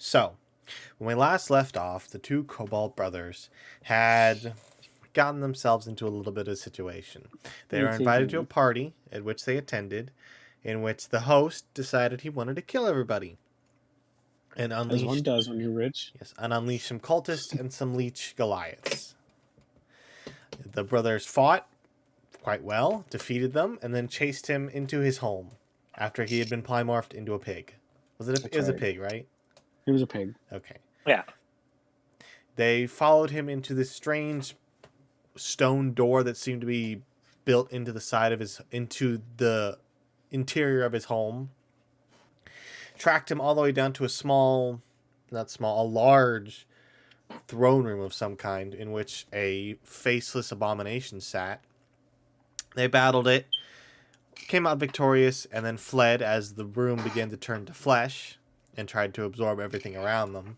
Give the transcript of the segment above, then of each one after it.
So, when we last left off, the two Kobold brothers had gotten themselves into a little bit of a situation. They were invited to a party at which they attended, in which the host decided he wanted to kill everybody. And unleashed, as one does when you're rich. Yes, and unleashed some cultists and some leech Goliaths. The brothers fought quite well, defeated them, and then chased him into his home after he had been polymorphed into a pig. It was a pig, right? He was a pig. Okay. Yeah. They followed him into this strange stone door that seemed to be built into the interior of his home. Tracked him all the way down to a large throne room of some kind in which a faceless abomination sat. They battled it, came out victorious, and then fled as the room began to turn to flesh and tried to absorb everything around them.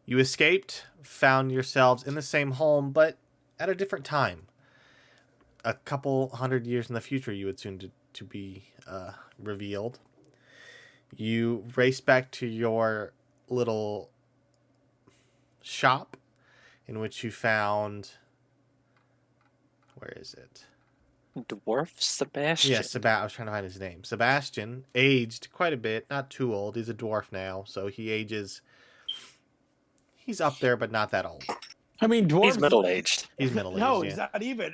You escaped, found yourselves in the same home, but at a different time. A couple 100 years in the future, you would soon to be revealed. You race back to your little shop in which you found... Where is it? Dwarf Sebastian. Yes, I was trying to find his name. Sebastian, aged quite a bit, not too old. He's a dwarf now, so he ages... He's up there, but not that old. I mean, dwarves... He's middle-aged. He's middle-aged, No, yeah. he's not even.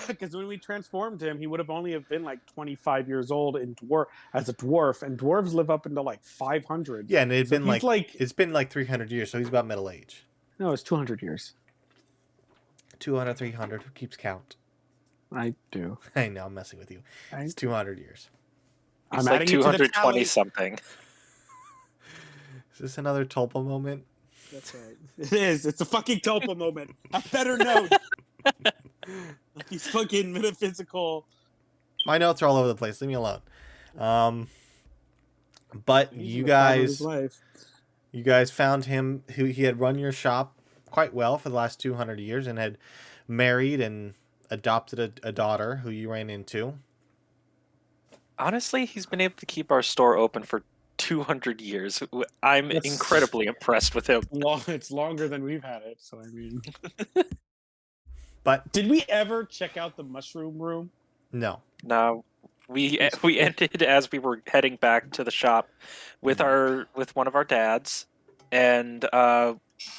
Because when we transformed him, he would have only have been like 25 years old as a dwarf, and dwarves live up into like 500. Yeah, and it's been like 300 years, so he's about middle age. No, it's 200 years. 200, 300, who keeps count? I do. I know, I'm messing with you. It's 200 years. It's like 220 something. Is this another Tulpa moment? That's right. It is. It's a fucking Tulpa moment. A better note. Like these fucking metaphysical. My notes are all over the place. Leave me alone. But you guys found him. He had run your shop quite well for the last 200 years and had married and adopted a daughter who you ran into. Honestly, he's been able to keep our store open for 200 years. I'm incredibly impressed with him. It's longer than we've had it, so I mean. But did we ever check out the mushroom room? No. No. We ended as we were heading back to the shop with one of our dads and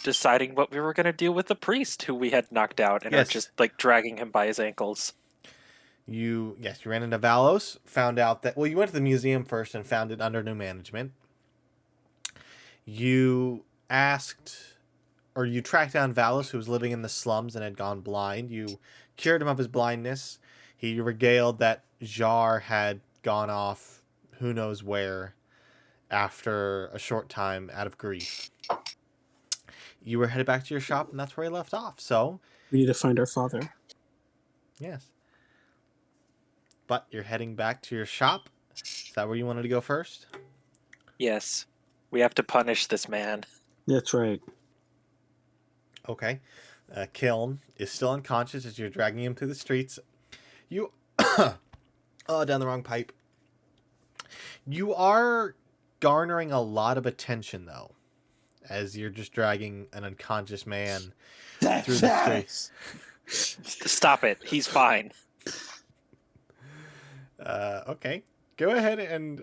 deciding what we were going to do with the priest who we had knocked out and are just like dragging him by his ankles. You ran into Valos, found out that... Well, you went to the museum first and found it under new management. You tracked down Valos, who was living in the slums and had gone blind. You cured him of his blindness. He regaled that Jar had gone off who knows where after a short time out of grief. You were headed back to your shop, and that's where you left off. So we need to find our father. Yes. But you're heading back to your shop? Is that where you wanted to go first? Yes. We have to punish this man. That's right. Okay. Kiln is still unconscious as you're dragging him through the streets. You... oh, down the wrong pipe. You are garnering a lot of attention, though, as you're just dragging an unconscious man through the streets. Stop it. He's fine. Okay. Go ahead and...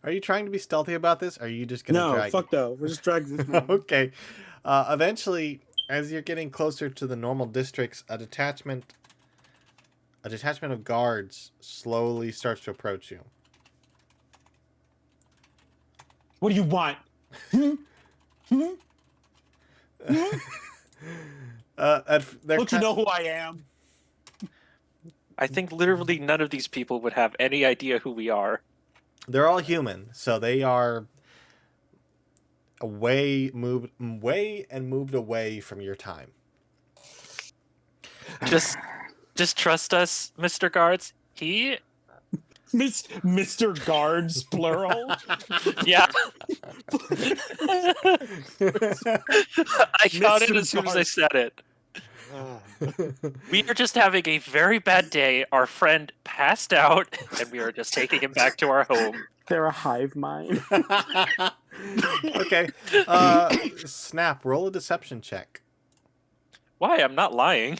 are you trying to be stealthy about this? Or are you just going to drag... No, fuck no. We're just dragging this man. Okay. Eventually, as you're getting closer to the normal districts, a detachment of guards slowly starts to approach you. What do you want? Don't you know who I am? I think literally none of these people would have any idea who we are. They're all human, so they are moved away from your time. Just trust us, Mr. Guards. Mr. Guards, plural? Yeah. I caught it as soon as I said it. We are just having a very bad day. Our friend passed out, and we are just taking him back to our home. They're a hive mind. Okay. Snap, roll a deception check. Why? I'm not lying.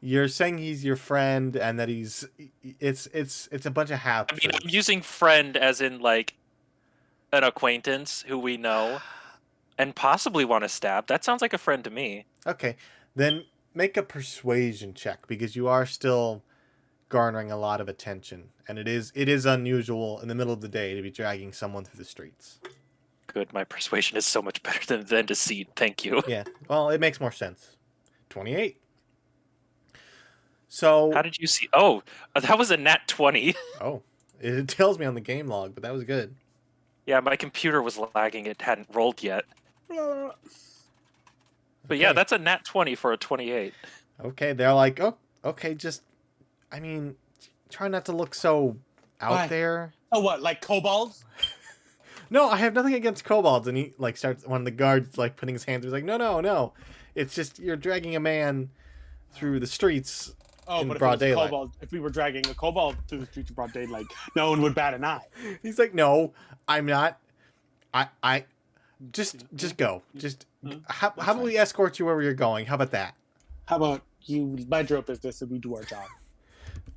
You're saying he's your friend and that it's a bunch of half I mean, I'm using friend as in like an acquaintance who we know and possibly want to stab. That sounds like a friend to me. Okay. Then make a persuasion check because you are still garnering a lot of attention, and it is unusual in the middle of the day to be dragging someone through the streets. Good. My persuasion is so much better than deceit. Thank you. Yeah. Well, it makes more sense. 28. So How did you see? Oh, that was a nat 20. Oh, it tells me on the game log, but that was good. Yeah, my computer was lagging. It hadn't rolled yet. But yeah, Okay. that's a nat 20 for a 28. Okay, they're like, oh, okay, just, I mean, try not to look so out Why? there. Oh, what? Like kobolds? No, I have nothing against kobolds. And he like starts, one of the guards like putting his hands. He's like, no. It's just you're dragging a man through the streets. Oh, In but broad if it was daylight. kobold, if we were dragging a kobold through the streets of broad daylight, no one would bat an eye. He's like, no, I'm not. I just go. Just how about we escort you where you're going? How about that? How about you mind your own business and we do our job?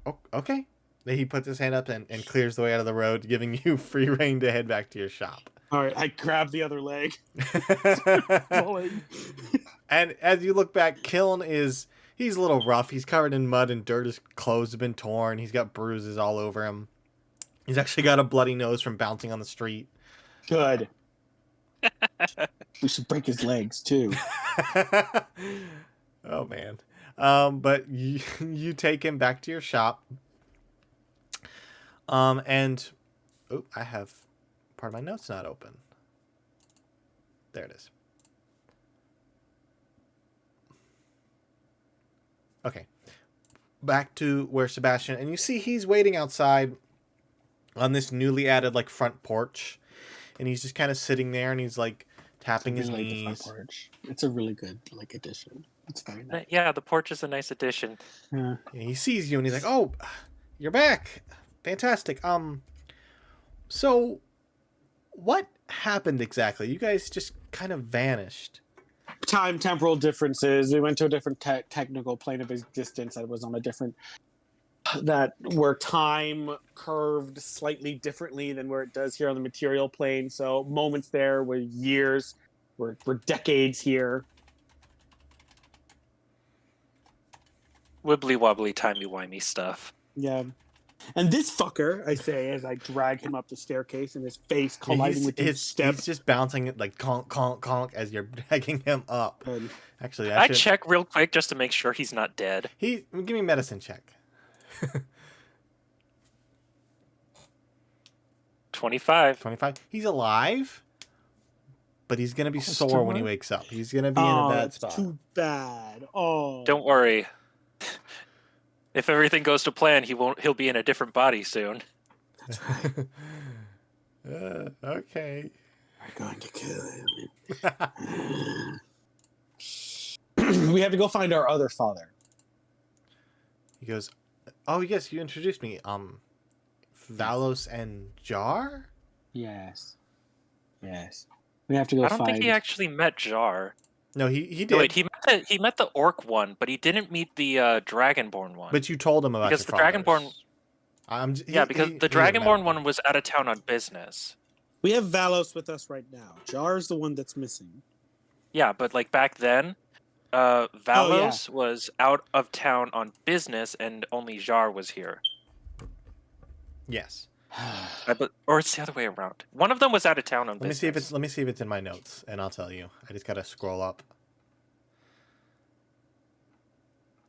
Oh, okay. Then he puts his hand up and clears the way out of the road, giving you free reign to head back to your shop. All right, I grab the other leg. And as you look back, Kiln he's a little rough. He's covered in mud and dirt. His clothes have been torn. He's got bruises all over him. He's actually got a bloody nose from bouncing on the street. Good. We should break his legs too. Oh man. But you take him back to your shop. And I have part of my notes not open. There it is. Okay. Back to where Sebastian, and you see he's waiting outside on this newly added like front porch, and he's just kind of sitting there and he's like tapping his knees. It's a really good like addition. It's very nice. Yeah, the porch is a nice addition. Yeah. And he sees you and he's like, "Oh, you're back. Fantastic. So what happened exactly? You guys just kind of vanished." Time temporal differences. We went to a different technical plane of existence that was on a different where time curved slightly differently than where it does here on the material plane. So moments there were years, were decades here. Wibbly wobbly, timey wimey stuff. Yeah. And this fucker, I say, as I drag him up the staircase and his face colliding with his step. He's just bouncing it like conk, conk, conk as you're dragging him up. Actually, I check real quick just to make sure he's not dead. Give me a medicine check. 25. 25. He's alive, but he's gonna be sore when he wakes up. He's gonna be in a bad spot. Too bad. Oh. Don't worry. If everything goes to plan, he'll be in a different body soon. Okay. We're going to kill him. We have to go find our other father. He goes, "Oh yes, you introduced me. Valos and Jar." Yes. We have to go I find. don't think he actually met Jar. No, he did. No, wait, he met the orc one, but he didn't meet the dragonborn one. But you told him about because your the dragonborn. because the dragonborn one was out of town on business. We have Valos with us right now. Jar is the one that's missing. Yeah, but like back then, Valos was out of town on business, and only Jar was here. Yes. Or it's the other way around. One of them was out of town on business. Let me see if it's in my notes, and I'll tell you. I just gotta scroll up.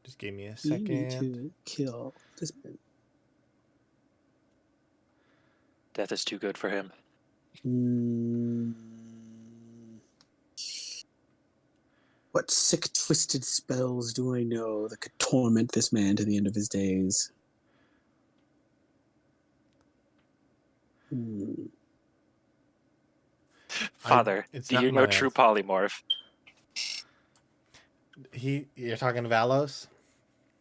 Just give me a second. You need to kill this man. Death is too good for him. What sick, twisted spells do I know that could torment this man to the end of his days? Father, do you know true polymorph? You're talking to Valos?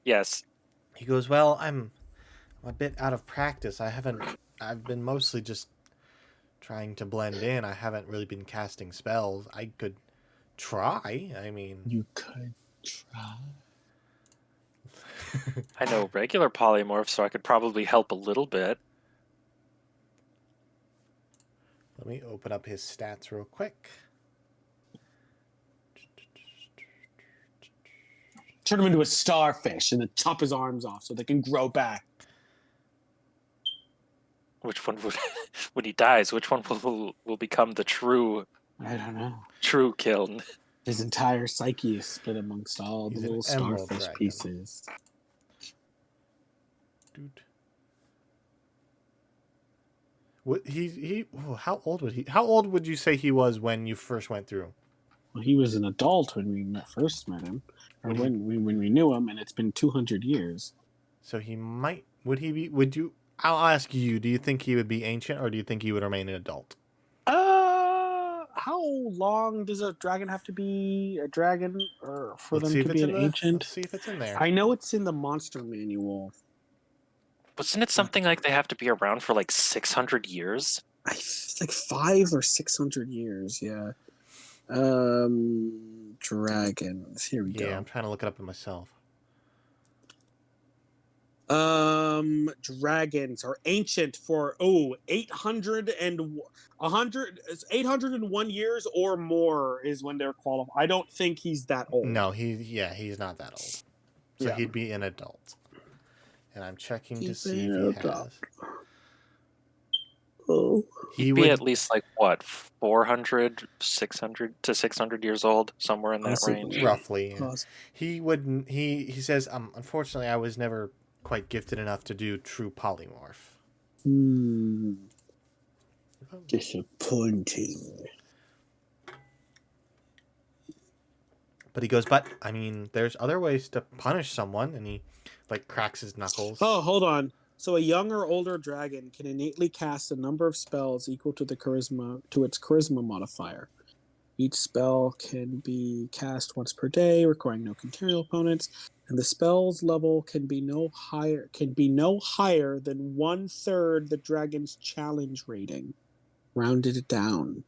Yes. He goes, well, I'm a bit out of practice. I've been mostly just trying to blend in. I haven't really been casting spells. I could try. I mean, You could try. I know regular polymorph, so I could probably help a little bit. let me open up his stats real quick. Turn him into a starfish and then chop his arms off so they can grow back. Which one would, when he dies, which one will become the I don't know. true kiln? His entire psyche is split amongst all He's the an little emerald starfish dragon. pieces. Dude. What how old would you say he was when you first went through? Well, he was an adult when we first met him, or when we knew him, and it's been 200 years. So would you I'll ask you, do you think he would be ancient or do you think he would remain an adult? How long does a dragon have to be a dragon, or for Let's them see to if it's be in an the ancient? let's see if it's in there. I know it's in the monster manual. Wasn't it something like they have to be around for like 600 years? It's like 500 or 600 years. Yeah. Dragons. Here we Yeah, I'm go. trying to look it up myself. Dragons are ancient for 800 and 100 801 years or more is when they're qualified. I don't think he's that old. No, he's not that old. So Yeah. he'd be an adult. And I'm checking to He's see an if he adult. has. Oh. He'd be at least like what, 400, 600 to 600 years old, somewhere in that Possibly. range. Roughly. Yeah. Pause. He wouldn't he says unfortunately I was never quite gifted enough to do true polymorph. Disappointing. But he goes, but I mean, there's other ways to punish someone, and he like cracks his knuckles. Oh, hold on. So a young or older dragon can innately cast a number of spells equal to its charisma modifier. Each spell can be cast once per day, requiring no continual opponents, and the spell's level can be no higher than 1/3 the dragon's challenge rating, rounded down.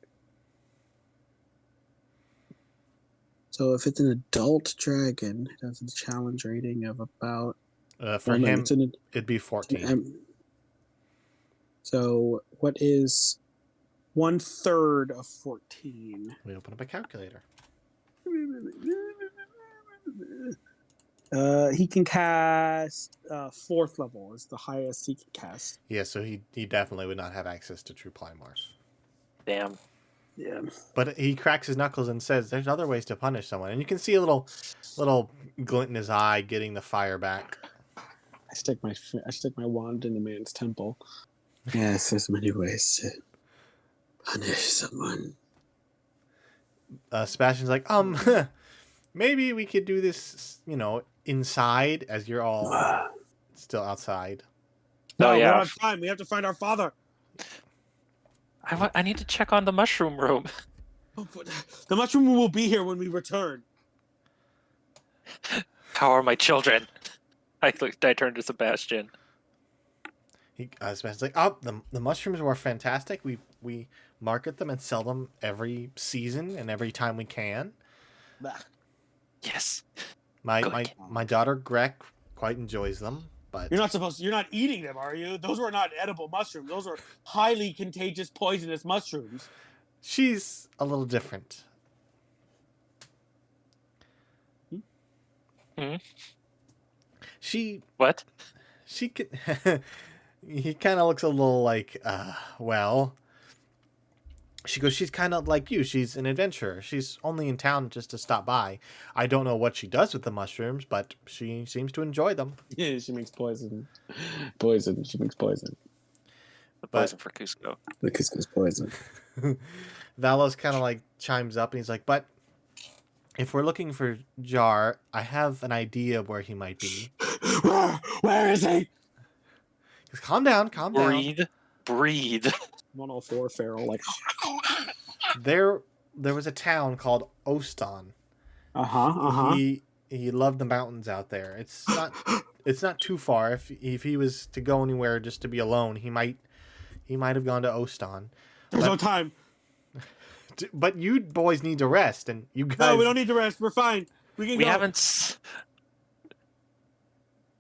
So if it's an adult dragon, it has a challenge rating of about For him, it'd be 14. So what is 1/3 of 14? We open up a calculator. He can cast 4th level is the highest he can cast. Yeah, so he definitely would not have access to true polymorph. Damn. Yeah. But he cracks his knuckles and says, "There's other ways to punish someone," and you can see a little glint in his eye, getting the fire back. I stick my wand in the man's temple. Yes, there's many ways to punish someone. Sebastian's like, maybe we could do this, inside, as you're all still outside. No, Oh, we yeah. don't have time. We have to find our father. I need to check on the mushroom room. Oh, but the mushroom will be here when we return. How are my children? I turned to Sebastian. Sebastian's like, oh, the mushrooms were fantastic. We market them and sell them every season and every time we can. Bah. Yes. My daughter Greg quite enjoys them, but You're not eating them, are you? Those were not edible mushrooms. Those are highly contagious, poisonous mushrooms. she's a little different. Hmm? What? She could. He kind of looks a little like, well. She goes, she's kind of like you. She's an adventurer. She's only in town just to stop by. I don't know what she does with the mushrooms, but she seems to enjoy them. Yeah, she makes poison. She makes poison. The poison for Cusco. The Cusco's poison. Valos kind of like chimes up and he's like, but if we're looking for Jar, I have an idea of where he might be. Where is he? Just calm down. Breathe. 104 feral, like. There was a town called Oston He loved the mountains out there. It's not too far. If he was to go anywhere just to be alone, he might have gone to Ostan. There's no time. But you boys need to rest, and you guys. No, we don't need to rest. We're fine. We go. Haven't.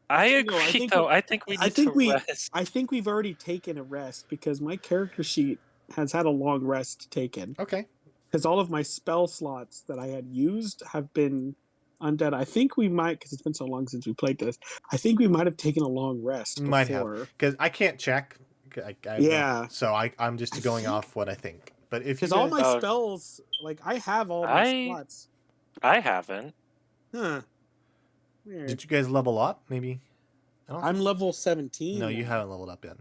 I agree, though. I think we need to rest. I think we've already taken a rest because my character sheet has had a long rest taken. Okay. Because all of my spell slots that I had used have been undead. I think we might, because it's been so long since we played this, I think we might have taken a long rest before. Might have. Because I can't check. Yeah. So I'm just going off what I think. But if because all my spells, like I have all my slots. I haven't. Huh. Weird. Did you guys level up? Maybe. I'm level 17. No, you haven't leveled up yet.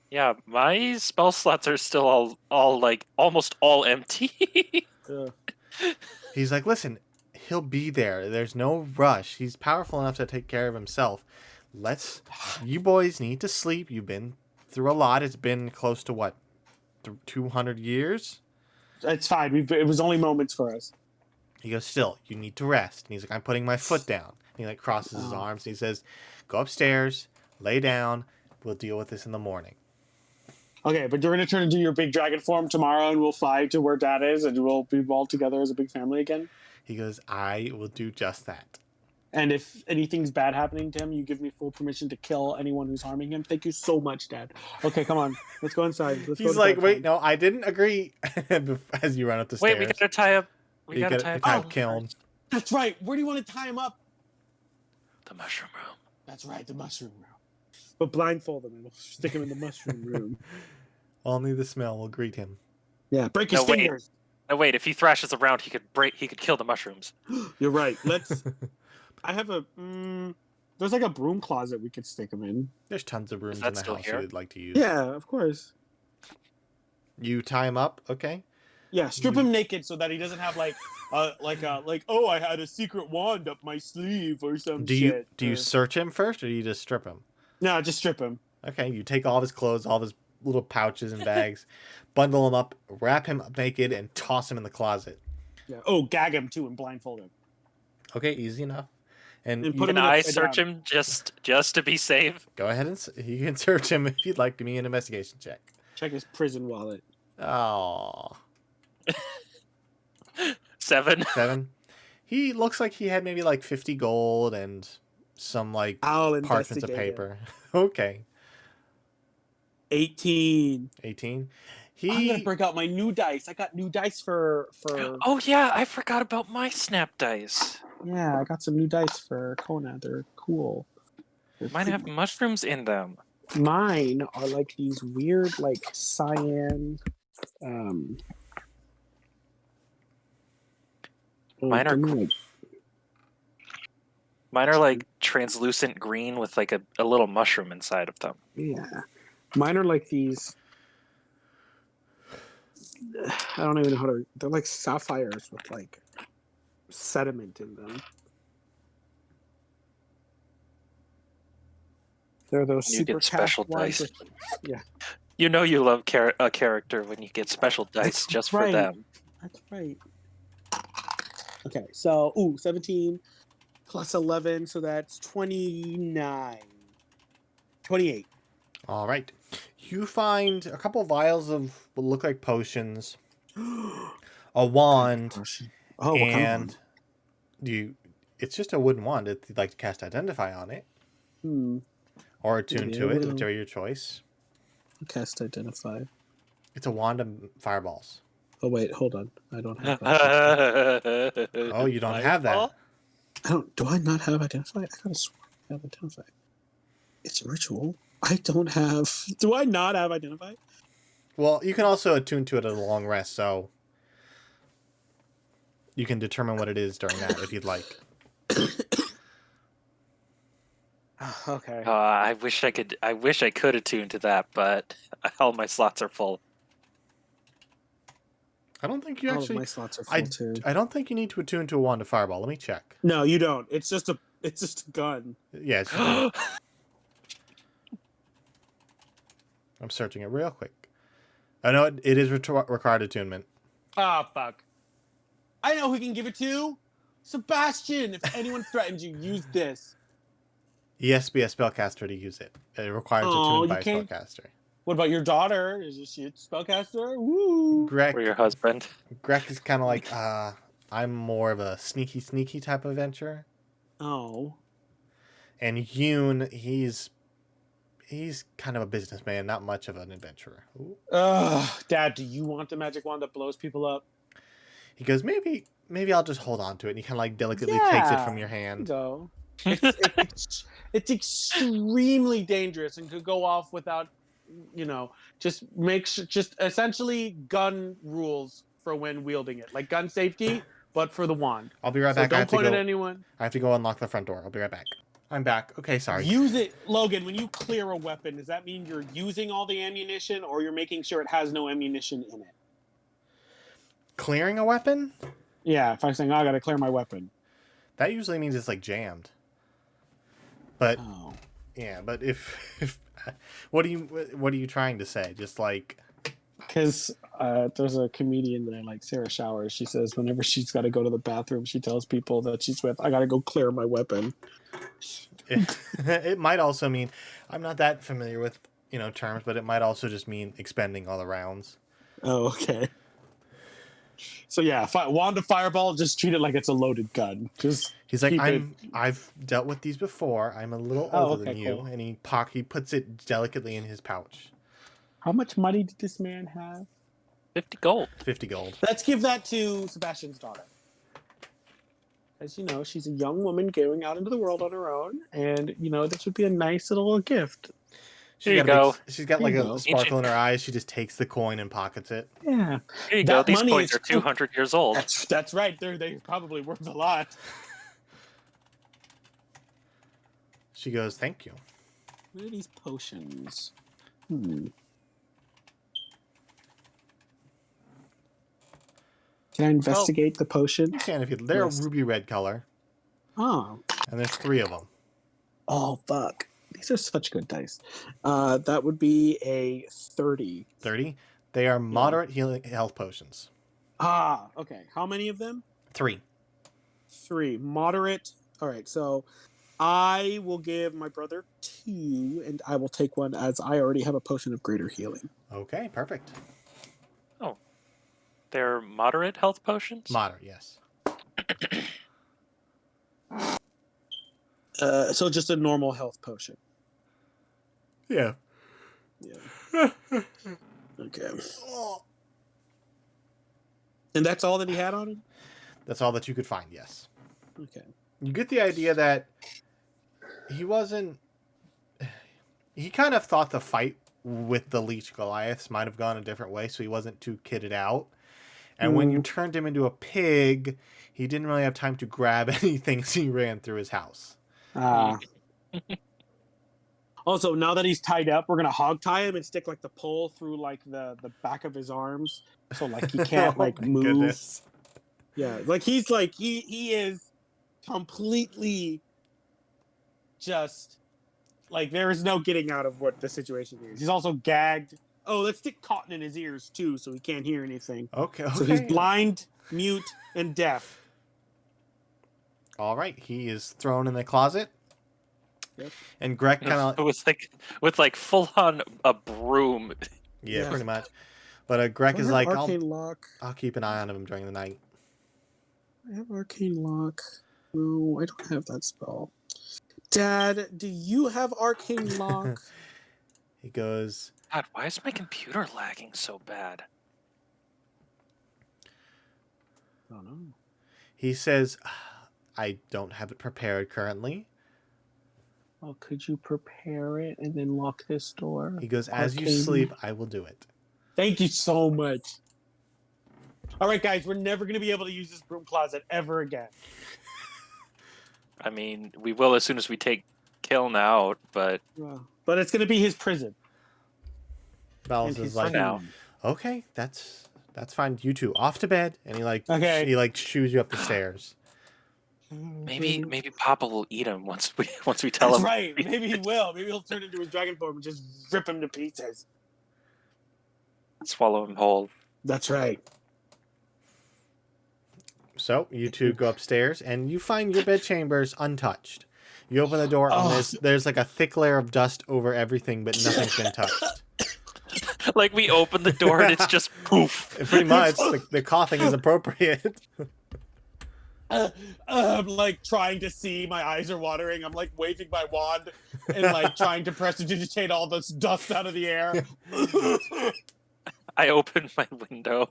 Yeah, my spell slots are still all like almost all empty. He's like, listen, he'll be there. There's no rush. He's powerful enough to take care of himself. You boys need to sleep. You've been through a lot. It's been close to what? 200 years? It's fine. It was only moments for us. He goes, still, you need to rest. And he's like, I'm putting my foot down. And he like crosses his arms and he says, go upstairs, lay down. We'll deal with this in the morning. Okay, but you're going to turn into your big dragon form tomorrow and we'll fly to where Dad is and we'll be all together as a big family again? He goes, I will do just that. And if anything's bad happening to him, you give me full permission to kill anyone who's harming him. Thank you so much, Dad. Okay, come on. Let's go inside. He's like, wait, no, I didn't agree. As you run up the stairs. Wait, we gotta tie up. We gotta tie up Kiln. That's right. Where do you want to tie him up? The mushroom room. That's right, the mushroom room. But blindfold him and we'll stick him in the mushroom room. Only the smell will greet him. Yeah, break his fingers. No, wait. If he thrashes around, he could kill the mushrooms. You're right. I have a. There's like a broom closet we could stick him in. There's tons of rooms in the house you'd like to use. Yeah, of course. You tie him up, okay? Yeah, strip him naked so that he doesn't have oh, I had a secret wand up my sleeve or some shit. Do you search him first, or do you just strip him? No, just strip him. Okay, you take all of his clothes, all of his little pouches and bags, bundle him up, wrap him up naked, and toss him in the closet. Yeah. Oh, gag him too and blindfold him. Okay, easy enough. And can I search him just to be safe? Go ahead and you can search him if you'd like. Give me an investigation check. Check his prison wallet. Oh. 7. 7. He looks like he had maybe like 50 gold and some like parchments of paper. Okay. 18. 18. I'm gonna break out my new dice. I got new dice for. Oh yeah, I forgot about my snap dice. Yeah, I got some new dice for Kona. They're cool. Mine have mushrooms in them. Mine are like these weird, like cyan. Mine are like translucent green with like a little mushroom inside of them. Yeah, mine are like these. I don't even know how to. They're like sapphires with like sediment in them. They're those you super get special dice. Yeah. You know you love a character when you get special dice just for them. That's right. Okay, so 17 plus 11, so that's 29. 28. All right. You find a couple vials of what look like potions, a wand, and it's just a wooden wand. If you'd like to cast Identify on it, or attune to it, whichever your choice. Cast Identify. It's a wand of fireballs. Oh wait, hold on. I don't have that. Oh, you don't have that. Do I not have Identify? I could have sworn I have Identify. It's a ritual. I don't have. Do I not have Identify? Well, you can also attune to it at a long rest, so you can determine what it is during that if you'd like. Okay. I wish I could attune to that, but all my slots are full. I don't think you all actually. Of my slots are full too. I don't think you need to attune to a wand of fireball. Let me check. No, you don't. It's just a gun. Yeah. I'm searching it real quick. I know it is required attunement. Ah, fuck. I know who can give it to. Sebastian, if anyone threatens you, use this. He has to be a spellcaster to use it. It requires Oh, attuned you by a can't- spellcaster. What about your daughter? Is she a spellcaster? Woo! Or your husband. Greg is kind of like, I'm more of a sneaky type of adventurer. Oh. And Yoon, he's kind of a businessman, not much of an adventurer. Ooh. Dad, do you want the magic wand that blows people up? He goes, maybe I'll just hold on to it. And he kind of like delicately takes it from your hand. Go. It's extremely dangerous and could go off without, just essentially gun rules for when wielding it, like gun safety, but for the wand. I'll be right So back. don't point at anyone. I have to go unlock the front door. I'll be right back. I'm back. Okay, sorry. Use it, Logan. When you clear a weapon, does that mean you're using all the ammunition, or you're making sure it has no ammunition in it? Clearing a weapon? Yeah, if I'm saying, I gotta clear my weapon. That usually means it's like jammed. But Oh. yeah, but if what are you trying to say? Just like, Because there's a comedian that I like, Sarah Showers. She says whenever she's got to go to the bathroom, she tells people that she's with, I got to go clear my weapon. it might also mean, I'm not that familiar with terms, but it might also just mean expending all the rounds. Oh, okay. So yeah, wand of fireball, just treat it like it's a loaded gun. He's like, I've dealt with these before. I'm a little older than you, cool. and he puts it delicately in his pouch. How much money did this man have? 50 gold. 50 gold. Let's give that to Sebastian's daughter. As you know, she's a young woman going out into the world on her own, and this would be a nice little gift. Here you go. She's got like a sparkle in her eyes. She just takes the coin and pockets it. Yeah. Here you go. These coins are 200 years old. That's right. They're probably worth a lot. She goes, "Thank you." What are these potions? Can I investigate the potion? You can if you. They're a ruby red color. Oh. And there's 3 of them. Oh, fuck. These are such good dice. That would be a 30. 30? They are moderate healing health potions. Ah, okay. How many of them? 3. 3. Moderate. All right, so I will give my brother 2, and I will take one as I already have a potion of greater healing. Okay, perfect. Oh. They're moderate health potions? Moderate, yes. So just a normal health potion. Yeah. Yeah. Okay. And that's all that he had on him? That's all that you could find, yes. Okay. You get the idea that he kind of thought the fight with the Leech Goliaths might have gone a different way, so he wasn't too kitted out. And when you turned him into a pig, he didn't really have time to grab anything, so he ran through his house. Also, now that he's tied up, we're gonna hog tie him and stick like the pole through like the back of his arms, so like he can't like move. Goodness. Yeah, like he's like he is completely just like there is no getting out of what the situation is. He's also gagged. Oh, let's stick cotton in his ears too, so he can't hear anything. Okay. So he's blind, mute, and deaf. All right, he is thrown in the closet. Yep. And Greg kind of with full on a broom. Yeah, pretty much. But Greg is like, lock. I'll keep an eye on him during the night. I have arcane lock. No, I don't have that spell. Dad, do you have arcane lock? He goes, God, why is my computer lagging so bad? I don't know. He says, I don't have it prepared currently. Well, could you prepare it and then lock this door? He goes, as you sleep, I will do it. Thank you so much. All right, guys, we're never going to be able to use this broom closet ever again. I mean, we will as soon as we take Kiln out, but... But it's going to be his prison. Balance is like, now. Okay, that's fine. You two, off to bed. And Okay. he shoos you up the stairs. Maybe Papa will eat him once we tell That's him. right. Maybe he will. Maybe he'll turn into his dragon form and just rip him to pieces. Swallow him whole. That's right. So you two go upstairs, and you find your bedchambers untouched. You open the door, and there's like a thick layer of dust over everything, but nothing's been touched. Like we open the door and it's just poof. Pretty much, the coughing is appropriate. I'm like trying to see. My eyes are watering. I'm like waving my wand and like trying to prestidigitate all this dust out of the air. I open my window.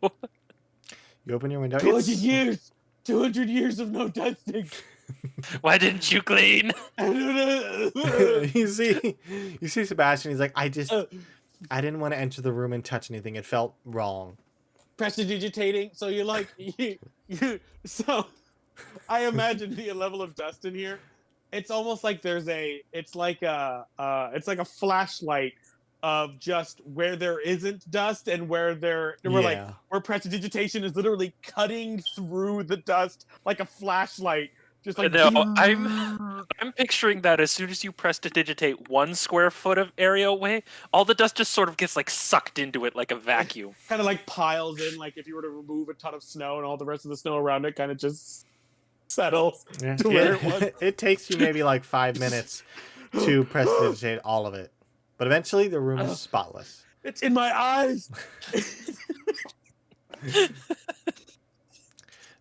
You open your window. 200 years of no dusting. Why didn't you clean? you see Sebastian. He's like, I didn't want to enter the room and touch anything. It felt wrong. Prestidigitating. So you're like, so I imagine the level of dust in here. It's almost like it's like a flashlight of just where there isn't dust and where where prestidigitation is literally cutting through the dust like a flashlight. Just like no, I'm picturing that as soon as you prestidigitate 1 square foot of area away, all the dust just sort of gets like sucked into it like a vacuum. Kind of like piles in, like if you were to remove a ton of snow and all the rest of the snow around it kind of just settles to where it was. It takes you maybe like 5 minutes to prestidigitate all of it. But eventually the room is spotless. It's in my eyes.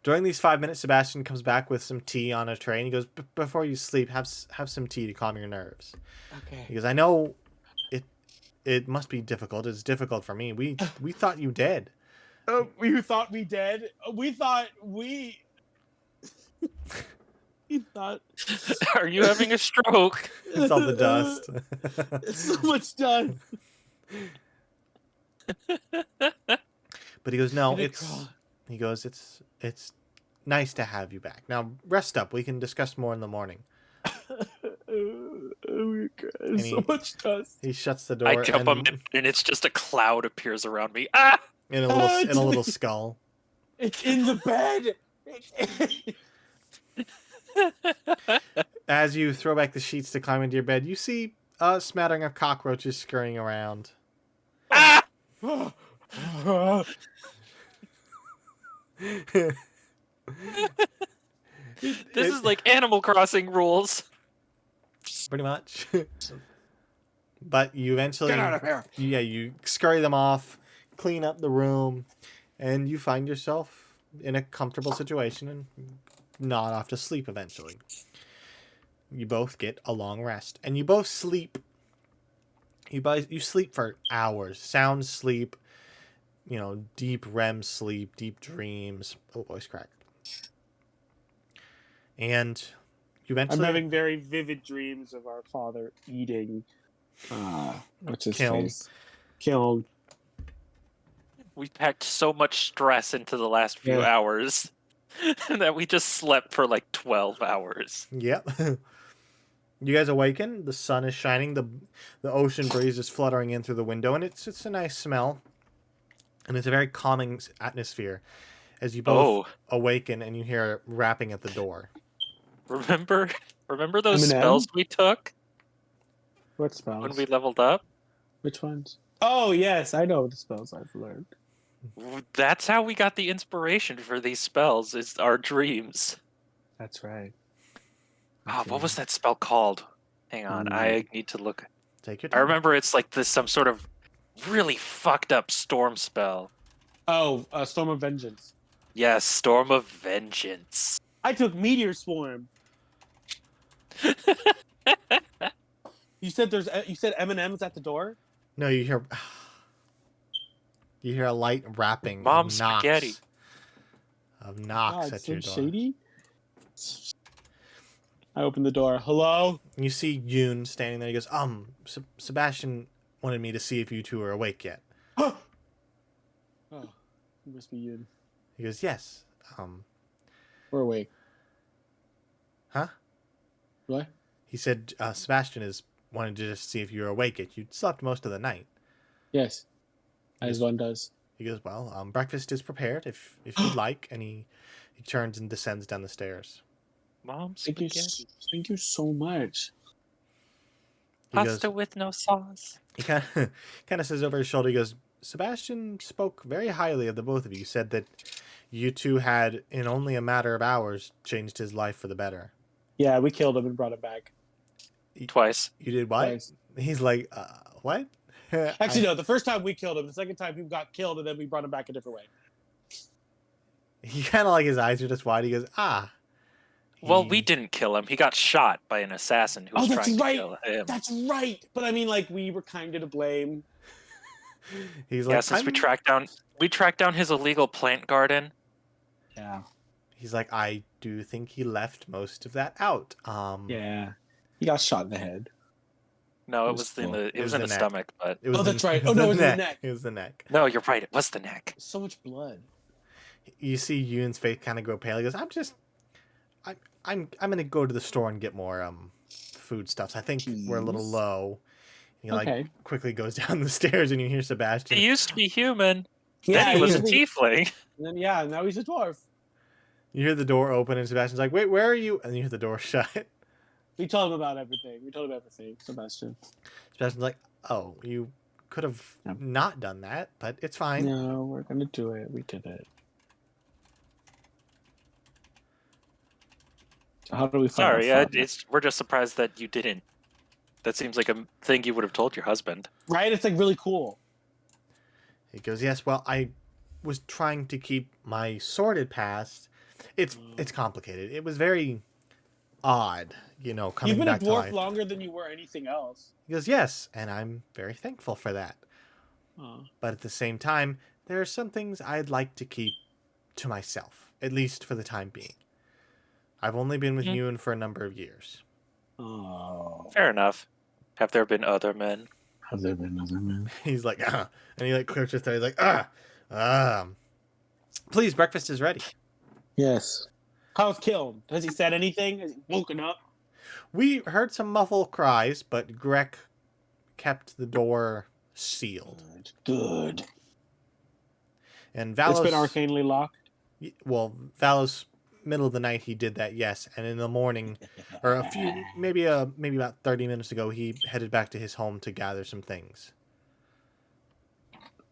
During these 5 minutes, Sebastian comes back with some tea on a tray, and he goes, "Before you sleep, have some tea to calm your nerves." Okay. He goes, "I know it must be difficult. It's difficult for me. We thought you dead." You thought we dead? We thought we. You thought. Are you having a stroke? It's all the dust. It's so much dust. But he goes, "No, He goes, it's nice to have you back. Now rest up. We can discuss more in the morning." Oh my God, so much dust. He shuts the door. I jump on it, and it's just a cloud appears around me. Ah! In a little skull. It's in the bed. As you throw back the sheets to climb into your bed, you see a smattering of cockroaches scurrying around. Ah! This is like Animal Crossing rules. Pretty much. But you eventually... Get out of here. Yeah, you scurry them off, clean up the room, and you find yourself in a comfortable situation and nod off to sleep eventually. You both get a long rest, and you both sleep. You sleep for hours. Sound sleep, deep REM sleep, deep dreams. Oh, voice crack. And you eventually... I'm having very vivid dreams of our father eating... what's his face? Killed. We packed so much stress into the last few hours that we just slept for like 12 hours. Yep. You guys awaken. The sun is shining. The ocean breeze is fluttering in through the window, and it's a nice smell. And it's a very calming atmosphere as you both awaken and you hear rapping at the door. Remember those spells we took? What spells? When we leveled up? Which ones? Oh, yes. I know the spells I've learned. That's how we got the inspiration for these spells, is our dreams. That's right. What was that spell called? Hang on, I need to look. Take your time. I remember it's like some sort of really fucked up storm spell. Oh, Storm of Vengeance. Yes, Storm of Vengeance. I took Meteor Swarm. You said M&M's at the door? No, you hear a light rapping. Mom of spaghetti. Knocks at your door. Shady. I open the door. Hello? You see Yoon standing there. He goes, Sebastian wanted me to see if you two are awake yet. Oh, it must be you. He goes, yes. We're awake. Huh? What? He said Sebastian wanted to just see if you were awake yet. You'd slept most of the night. Yes. As one does. He goes, well, breakfast is prepared if you'd like. And he turns and descends down the stairs. Mom spaghetti. Thank you so much. Pasta with no sauce. He kind of says over his shoulder, he goes, Sebastian spoke very highly of the both of you. He said that you two had, in only a matter of hours, changed his life for the better. Yeah, we killed him and brought him back. Twice. You did what? Twice. He's like, what? Actually, no. The first time we killed him. The second time he got killed, and then we brought him back a different way. He kind of like his eyes are just wide. He goes, Well, He- we didn't kill him. He got shot by an assassin who was Oh, that's trying right. to kill him. That's right. But I mean, like, we were kind of to blame. He's Yeah, like, since we tracked down his illegal plant garden. Yeah. He's like, I do think he left most of that out. Yeah. He got shot in the head. No, It it was was in cool. the was in the the neck. stomach, but It was Oh, that's right. It was Oh, no, it was in the neck. It was the neck. no, you're right. It was the neck. So much blood. You see Yoon's face kind of go pale. He goes, I'm gonna go to the store and get more food stuffs. I think we're a little Jeez. low. He Okay. like quickly goes down the stairs and you hear Sebastian. He used to be human. Yeah, Then he was a usually- tiefling. And then, yeah, now he's a dwarf. You hear the door open and Sebastian's like, wait, where are you? And you hear the door shut. We told him about everything. Sebastian. Sebastian's like, oh, you could have Yep. not done that, but it's fine. No, we're gonna do it. We did it. So how do we find Sorry, our father? we're just surprised that you didn't. That seems like a thing you would have told your husband. Right? It's like really cool. He goes, yes, well, I was trying to keep my sordid past. It's complicated. It was very odd, coming You've been a back to dwarf life. longer than you were anything else. He goes, yes, and I'm very thankful for that. Oh. But at the same time, there are some things I'd like to keep to myself, at least for the time being. I've only been with Mhm. Yoon for a number of years. Oh. Fair enough. Have there been other men? Have there been other men? He's like, and he like clears his throat. He's like, please, breakfast is ready. Yes. How's Kiln? Has he said anything? Has he woken up? We heard some muffled cries, but Greg kept the door sealed. Good. And It's been Valos, arcanely locked. Valos, middle of the night, he did that, yes. And in the morning, or maybe about 30 minutes ago, he headed back to his home to gather some things.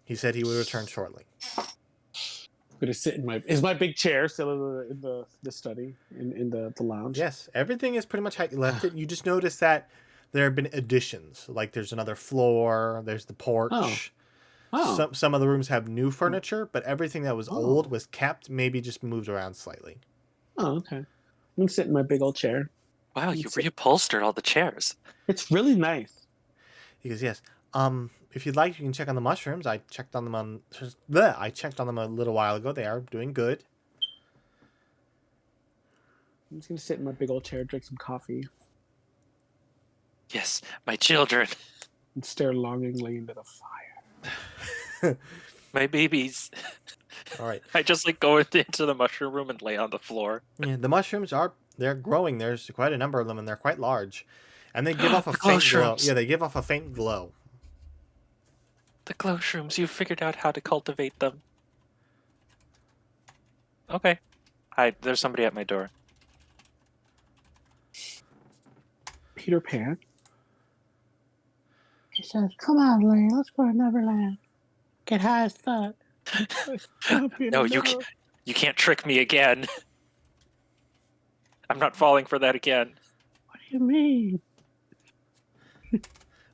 He said he would return shortly. I'm gonna sit in is my big chair still in the study in the lounge? Yes, everything is pretty much how you left it. You just notice that there have been additions. Like there's another floor, there's the porch. Oh. Some of the rooms have new furniture, but everything that was old was kept, maybe just moved around slightly. Oh, okay. I'm gonna sit in my big old chair. Wow, you reupholstered all the chairs. It's really nice. He goes, yes. If you'd like, you can check on the mushrooms. I checked on them a little while ago. They are doing good. I'm just gonna sit in my big old chair, drink some coffee, Yes, my children, and stare longingly into the fire. my babies. All right. I just like go into the mushroom room and lay on the floor. Yeah, the mushrooms they're growing. There's quite a number of them, and they're quite large. And they give off a The faint glow. mushrooms. Yeah, they give off a faint glow. The glow shrooms, you figured out how to cultivate them. Okay. Hi, there's somebody at my door. Peter Pan. He says, "Come on, Lee, let's go to Neverland. Get high as fuck." No, you can't trick me again. I'm not falling for that again. What do you mean?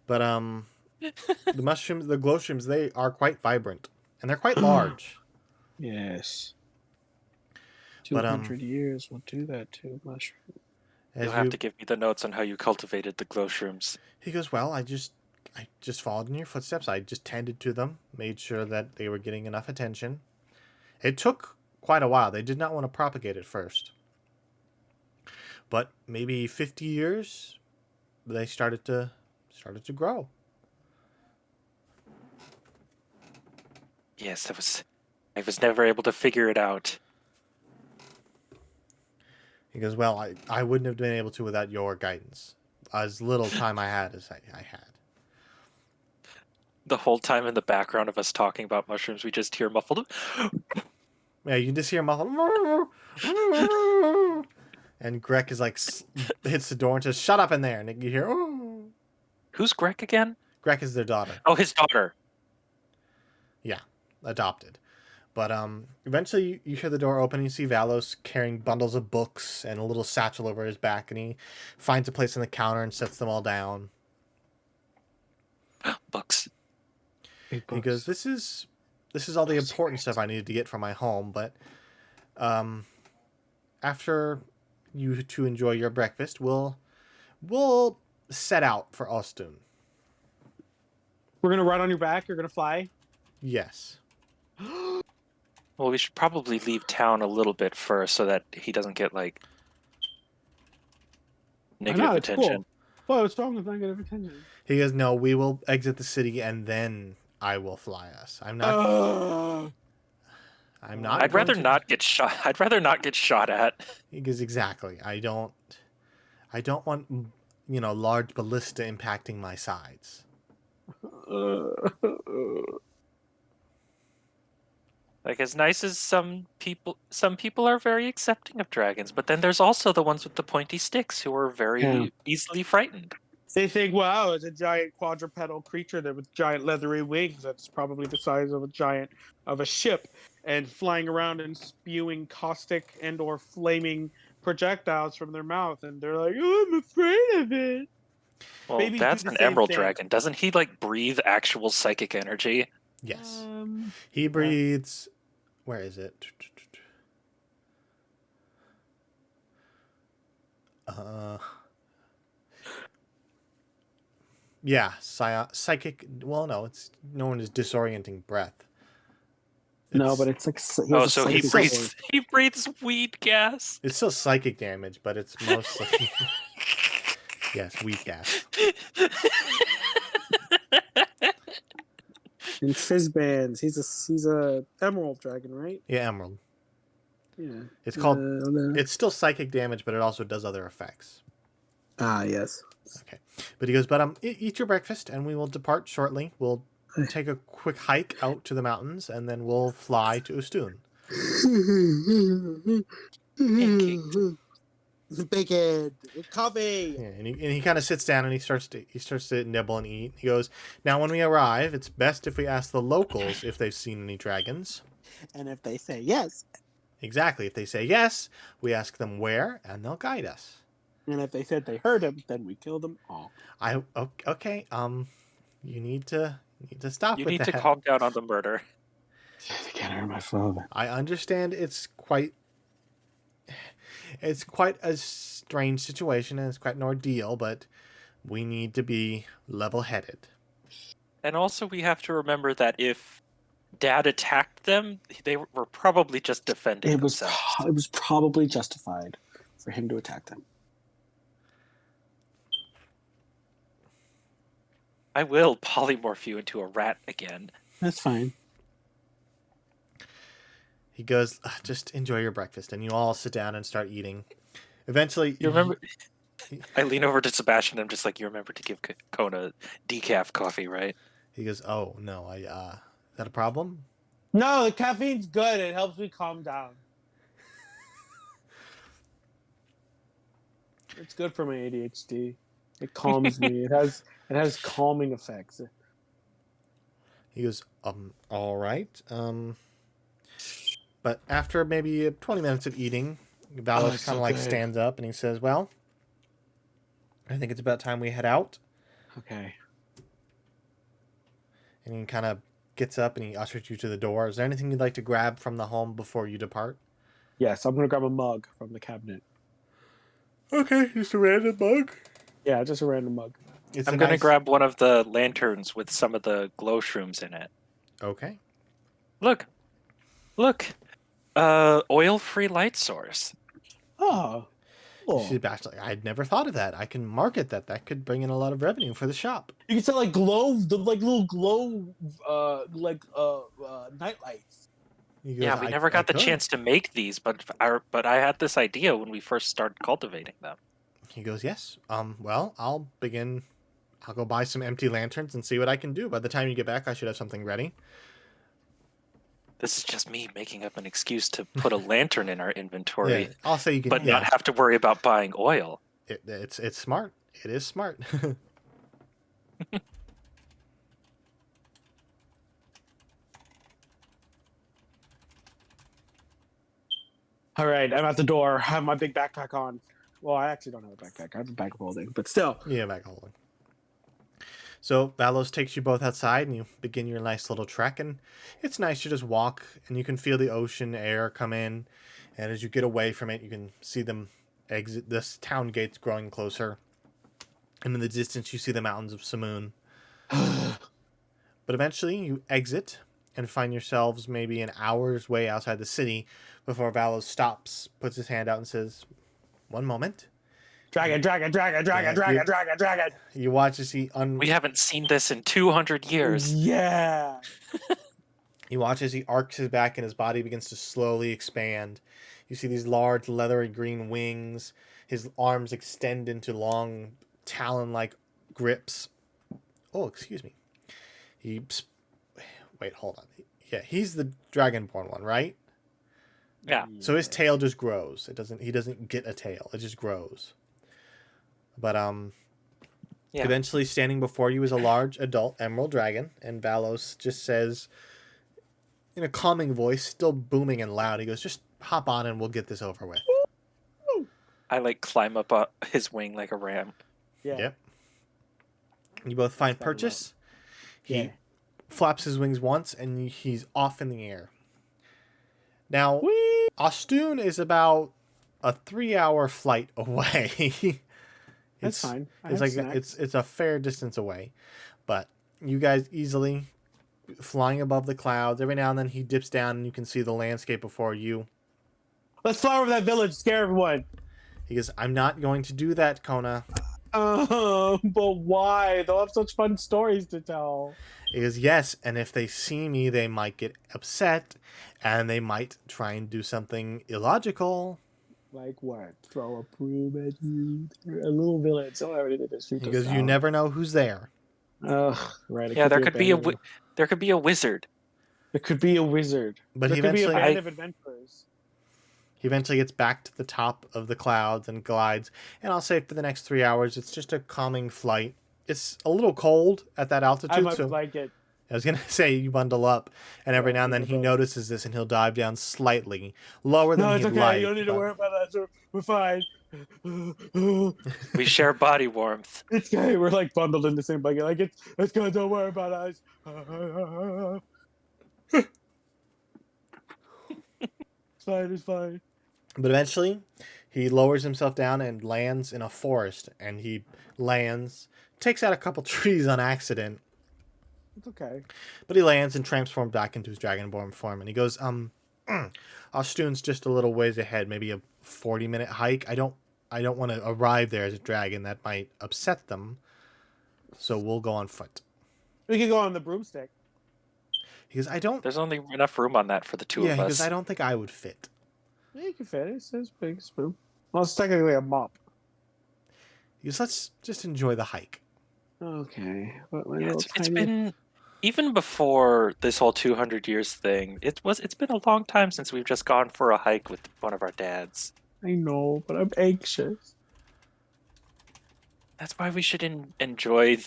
But the mushrooms, the glow shrooms, they are quite vibrant, and they're quite large. Yes. But, 200 years will do that to mushroom. As You'll have to give me the notes on how you cultivated the glow shrooms. He goes, well, I just followed in your footsteps. I just tended to them, made sure that they were getting enough attention. It took quite a while. They did not want to propagate it first. But maybe 50 years, they started to grow. Yes, I was never able to figure it out. He goes, well, I wouldn't have been able to without your guidance. As little time I had as I had. The whole time in the background of us talking about mushrooms, we just hear muffled. Yeah, you can just hear muffled. And Greg is like, hits the door and says, shut up in there. And you hear, oh. Who's Greg again? Greg is their daughter. Oh, his daughter. Yeah, adopted. But eventually you hear the door open and you see Valos carrying bundles of books and a little satchel over his back, and he finds a place on the counter and sets them all down. Books. Big He goes, "This is all the important stuff I needed to get from my home, but after you two enjoy your breakfast, we'll set out for Ostun." We're gonna ride on your back. You're gonna fly. Yes. Well, we should probably leave town a little bit first so that he doesn't get like negative it's attention. Cool. What's wrong with negative attention? He goes, "No, we will exit the city and then I will fly us. I'm not. I'd rather not get shot. I'd rather not get shot at. He goes, "Exactly. I don't want, large ballista impacting my sides." Like, as nice as some people are very accepting of dragons, but then there's also the ones with the pointy sticks who are very easily frightened. They think, wow, it's a giant quadrupedal creature that with giant leathery wings that's probably the size of a ship and flying around and spewing caustic and or flaming projectiles from their mouth, and they're like, oh, I'm afraid of it. Well, Babies that's do the an same emerald thing. dragon. Doesn't he like breathe actual psychic energy? Yes. He breathes. Where is it? Yeah, psychic. Well, no, it's known as disorienting breath. No, but it's like Oh, so he breathes weed gas. It's still psychic damage, but it's mostly yes, weed gas. In Fizzbands, he's a emerald dragon, right? Yeah, emerald. Yeah. It's called. It's still psychic damage, but it also does other effects. Ah, yes. Okay, but he goes, "But eat your breakfast, and we will depart shortly. We'll take a quick hike out to the mountains, and then we'll fly to Ostun." Bacon, coffee. Yeah, and he kind of sits down and he starts to nibble and eat. He goes, "Now, when we arrive, it's best if we ask the locals if they've seen any dragons." And if they say yes. Exactly. If they say yes, we ask them where, and they'll guide us. And if they said they heard him, then we kill them all. Okay. You need to stop. You with need that. to calm down on the murder. I can't hurt my father. I understand it's quite a strange situation and it's quite an ordeal, but we need to be level-headed. And also, we have to remember that if Dad attacked them, they were probably just defending themselves. It was probably justified for him to attack them. I will polymorph you into a rat again. That's fine. He goes, "Just enjoy your breakfast," and you all sit down and start eating. Eventually, You remember? I lean over to Sebastian. I'm just like, you remember to give Kona decaf coffee, right? He goes, "Oh no, is that a problem?" No, the caffeine's good. It helps me calm down. It's good for my ADHD. It calms me. It has calming effects. He goes, all right. But after maybe 20 minutes of eating, Valos kind of like stands up and he says, "Well, I think it's about time we head out." Okay. And he kind of gets up and he ushers you to the door. Is there anything you'd like to grab from the home before you depart? Yes, I'm gonna grab a mug from the cabinet. Okay, just a random mug. Yeah, just a random mug. I'm going to grab one of the lanterns with some of the glow shrooms in it. Okay. Look. Oil-free light source. Oh. She's actually, I'd never thought of that. I can market that. That could bring in a lot of revenue for the shop. You can sell like little glow, night lights. Yeah, we never got the chance to make these, but I had this idea when we first started cultivating them. He goes, "Yes. Well, I'll go buy some empty lanterns and see what I can do. By the time you get back, I should have something ready." This is just me making up an excuse to put a lantern in our inventory. Yeah, I'll say you can, but not have to worry about buying oil. It's smart. It is smart. All right, I'm at the door. I have my big backpack on. Well, I actually don't have a backpack. I have a bag of holding, but still. Yeah, back holding. So Valos takes you both outside, and you begin your nice little trek. And it's nice to just walk, and you can feel the ocean air come in. And as you get away from it, you can see them exit. This town gates growing closer, and in the distance, you see the mountains of Simoon. But eventually, you exit and find yourselves maybe an hour's way outside the city before Valos stops, puts his hand out, and says, "One moment." Dragon, dragon, dragon, dragon, Yeah, dragon, dragon, dragon. You watch as We haven't seen this in 200 years. Yeah. You watch as he arcs his back and his body begins to slowly expand. You see these large leathery green wings. His arms extend into long talon-like grips. Oh, excuse me. Wait, hold on. Yeah, he's the dragonborn one, right? Yeah. So his tail just grows. He doesn't get a tail. It just grows. But Yeah. eventually standing before you is a large adult emerald dragon, and Valos just says in a calming voice, still booming and loud, he goes, "Just hop on and we'll get this over with." I like climb up his wing like a ram. Yeah. Yep. You both find Stand purchase. He Yeah. flaps his wings once and he's off in the air. Now, Whee! Ostoon is about a 3-hour flight away. That's fine. I It's have like snacks. it's a fair distance away, but you guys easily flying above the clouds. Every now and then he dips down and you can see the landscape before you. Let's fly over that village, scare everyone. He goes, "I'm not going to do that, Kona." But why? They'll have such fun stories to tell. He goes, "Yes, and if they see me, they might get upset, and they might try and do something illogical." Like what? Throw a broom at you? A little village. Oh, I already did this. He goes, "You never know who's there." Ugh, right. Yeah, there could be a wizard. It could be a wizard. But There he could be a eventually, band of adventurers. he eventually gets back to the top of the clouds and glides. And I'll say for the next 3 hours, it's just a calming flight. It's a little cold at that I altitude, might so like it. I was going to say you bundle up. And every Yeah, now and then he bundle up. notices this and he'll dive down slightly, lower than No, it's he'd okay. like. You don't need to but- worry about that. We're fine. We share body warmth. It's okay. We're like bundled in the same blanket. Like it's good. Don't worry about us. It's fine. It's fine. But eventually, he lowers himself down and lands in a forest. And he lands, takes out a couple trees on accident. It's okay. But he lands and transforms back into his dragonborn form. And he goes, Ostoon's just a little ways ahead, maybe a 40-minute hike. I don't want to arrive there as a dragon. That might upset them. So we'll go on foot. We could go on the broomstick. He goes, I don't... There's only enough room on that for the two Yeah, of he us. goes, I don't think I would fit. Yeah, you can fit it. It's big spoon. Well, it's technically a mop. He goes, let's just enjoy the hike. Okay. Yeah, it's been even before this whole 200 years thing. It's been a long time since we've just gone for a hike with one of our dads. I know, but I'm anxious. That's why we should enjoy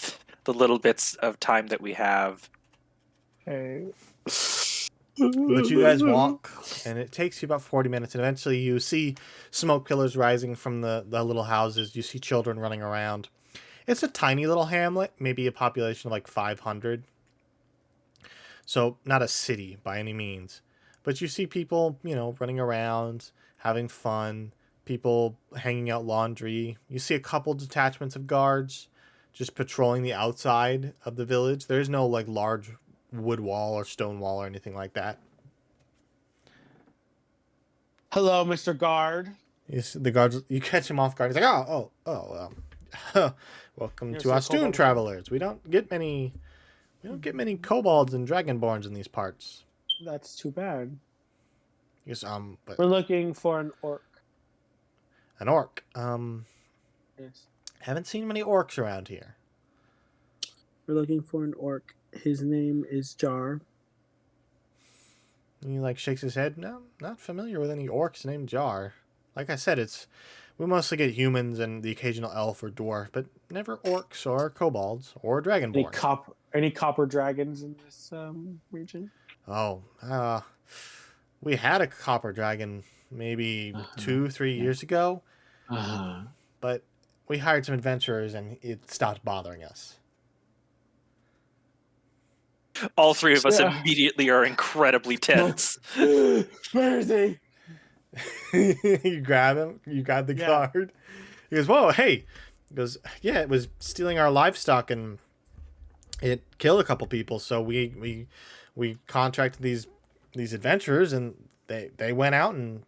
the little bits of time that we have. Okay. But you guys walk, and it takes you about 40 minutes, and eventually you see smoke pillars rising from the little houses. You see children running around. It's a tiny little hamlet, maybe a population of like 500. So not a city by any means. But you see people, running around, having fun, people hanging out laundry. You see a couple detachments of guards just patrolling the outside of the village. There's no like large wood wall or stone wall or anything like that. Hello, Mr. Guard. The guards, you catch him off guard. He's like, welcome You're to so Ostoon, kobold. travelers. We don't get many kobolds and dragonborns in these parts. That's too bad. Yes, but We're looking for an orc. an orc. Yes. Haven't seen many orcs around here. We're looking for an orc. His name is Jar. He like shakes his head. No, not familiar with any orcs named Jar. Like I said, we mostly get humans and the occasional elf or dwarf, but never orcs or kobolds or dragonborn. Any copper dragons in this region? Oh, We had a copper dragon maybe 2-3 Yeah. years ago, Uh-huh. but we hired some adventurers and it stopped bothering us. All three of us Yeah. immediately are incredibly tense. Where is he? You grab him, you grab the Yeah. card. He goes, "Whoa, hey." He goes, "Yeah, it was stealing our livestock and it killed a couple people, so we contracted these adventurers and they went out and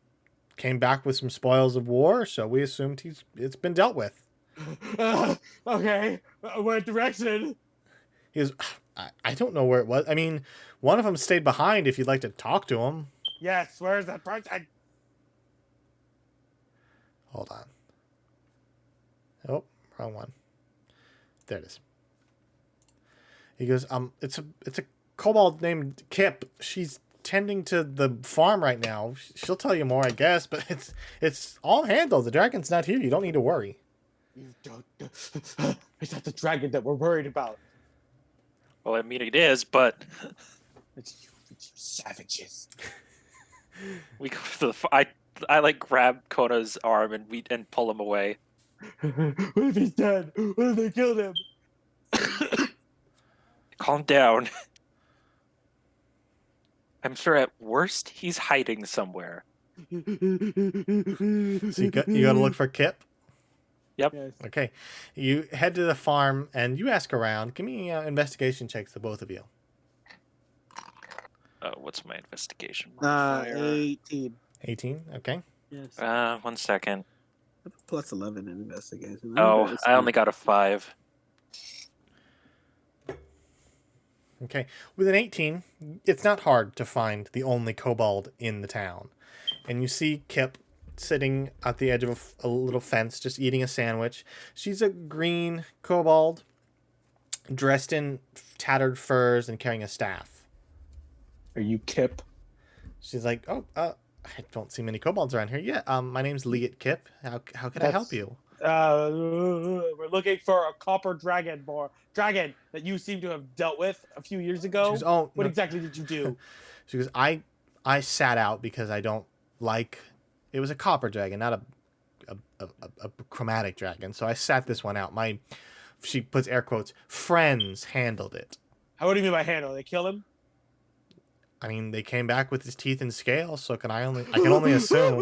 came back with some spoils of war, so we assumed it's been dealt with." Okay. What direction? He goes, I don't know where it was. I mean, one of them stayed behind if you'd like to talk to him. Yes, where's that person? Hold on. Oh, wrong one. There it is. He goes, it's a kobold named Kip. She's tending to the farm right now. She'll tell you more, I guess, but it's all handled. The dragon's not here. You don't need to worry. You don't. It's not the dragon that we're worried about. Well, I mean, it is, but It's you savages. we go to the. I like grab Kona's arm and pull him away. What if he's dead? What if they killed him? Calm down. I'm sure at worst he's hiding somewhere. So you got to look for Kip. Yep. Yes. Okay, you head to the farm and you ask around. Give me investigation checks, the both of you. What's my investigation modifier? 18. 18. Okay. Yes. 1 second. Plus 11 in investigation. Oh, I only got a 5. Okay. With an 18, it's not hard to find the only kobold in the town, and you see Kip sitting at the edge of a little fence, just eating a sandwich. She's a green kobold, dressed in tattered furs and carrying a staff. Are you Kip? She's like, "Oh, I don't see many kobolds around here yet. My name's Liat Kip. How can I help you?" We're looking for a copper dragon that you seem to have dealt with a few years ago. She goes, "Oh, What no." exactly did you do? She goes, I sat out because I don't like. It was a copper dragon, not a chromatic dragon. So I sat this one out. She puts air quotes, friends handled it. What do you mean by handle? They kill him? I mean, they came back with his teeth and scales, so I can only assume.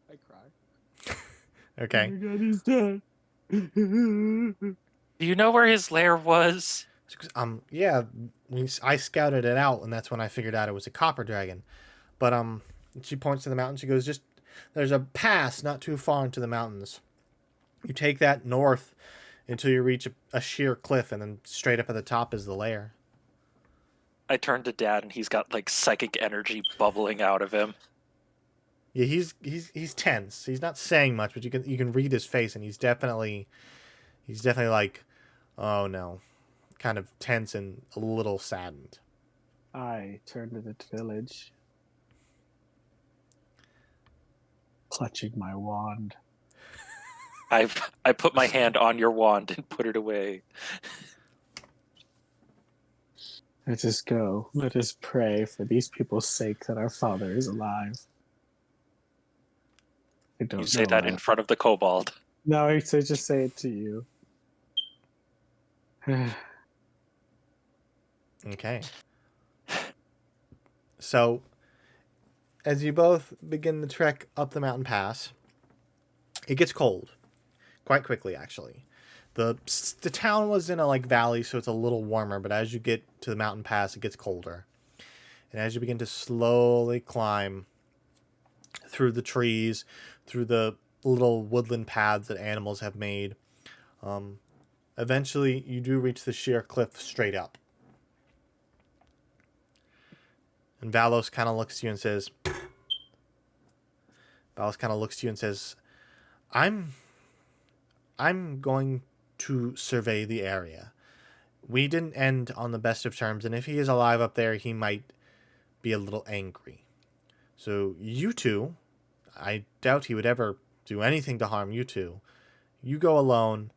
I cry. Okay. Oh my god, he's dead. Do you know where his lair was? She goes, yeah, I scouted it out, and that's when I figured out it was a copper dragon. But she points to the mountain. She goes, just there's a pass not too far into the mountains. You take that north until you reach a sheer cliff, and then straight up at the top is the lair. I turned to Dad, and he's got like psychic energy bubbling out of him. Yeah, he's tense. He's not saying much, but you can read his face, and he's definitely like, oh no, kind of tense and a little saddened. I turn to the village, clutching my wand. I put my hand on your wand and put it away. Let us go. Let us pray for these people's sake that our father is alive. I don't You say know that in front of the kobold. No, I say just say it to you. Okay. So, as you both begin the trek up the mountain pass, it gets cold. Quite quickly, actually. The town was in a valley, so it's a little warmer, but as you get to the mountain pass, it gets colder. And as you begin to slowly climb through the trees, through the little woodland paths that animals have made, eventually you do reach the sheer cliff straight up. And Valos kind of looks to you and says, I'm going to survey the area. We didn't end on the best of terms, and if he is alive up there, he might be a little angry. So you two, I doubt he would ever do anything to harm you two. You go alone.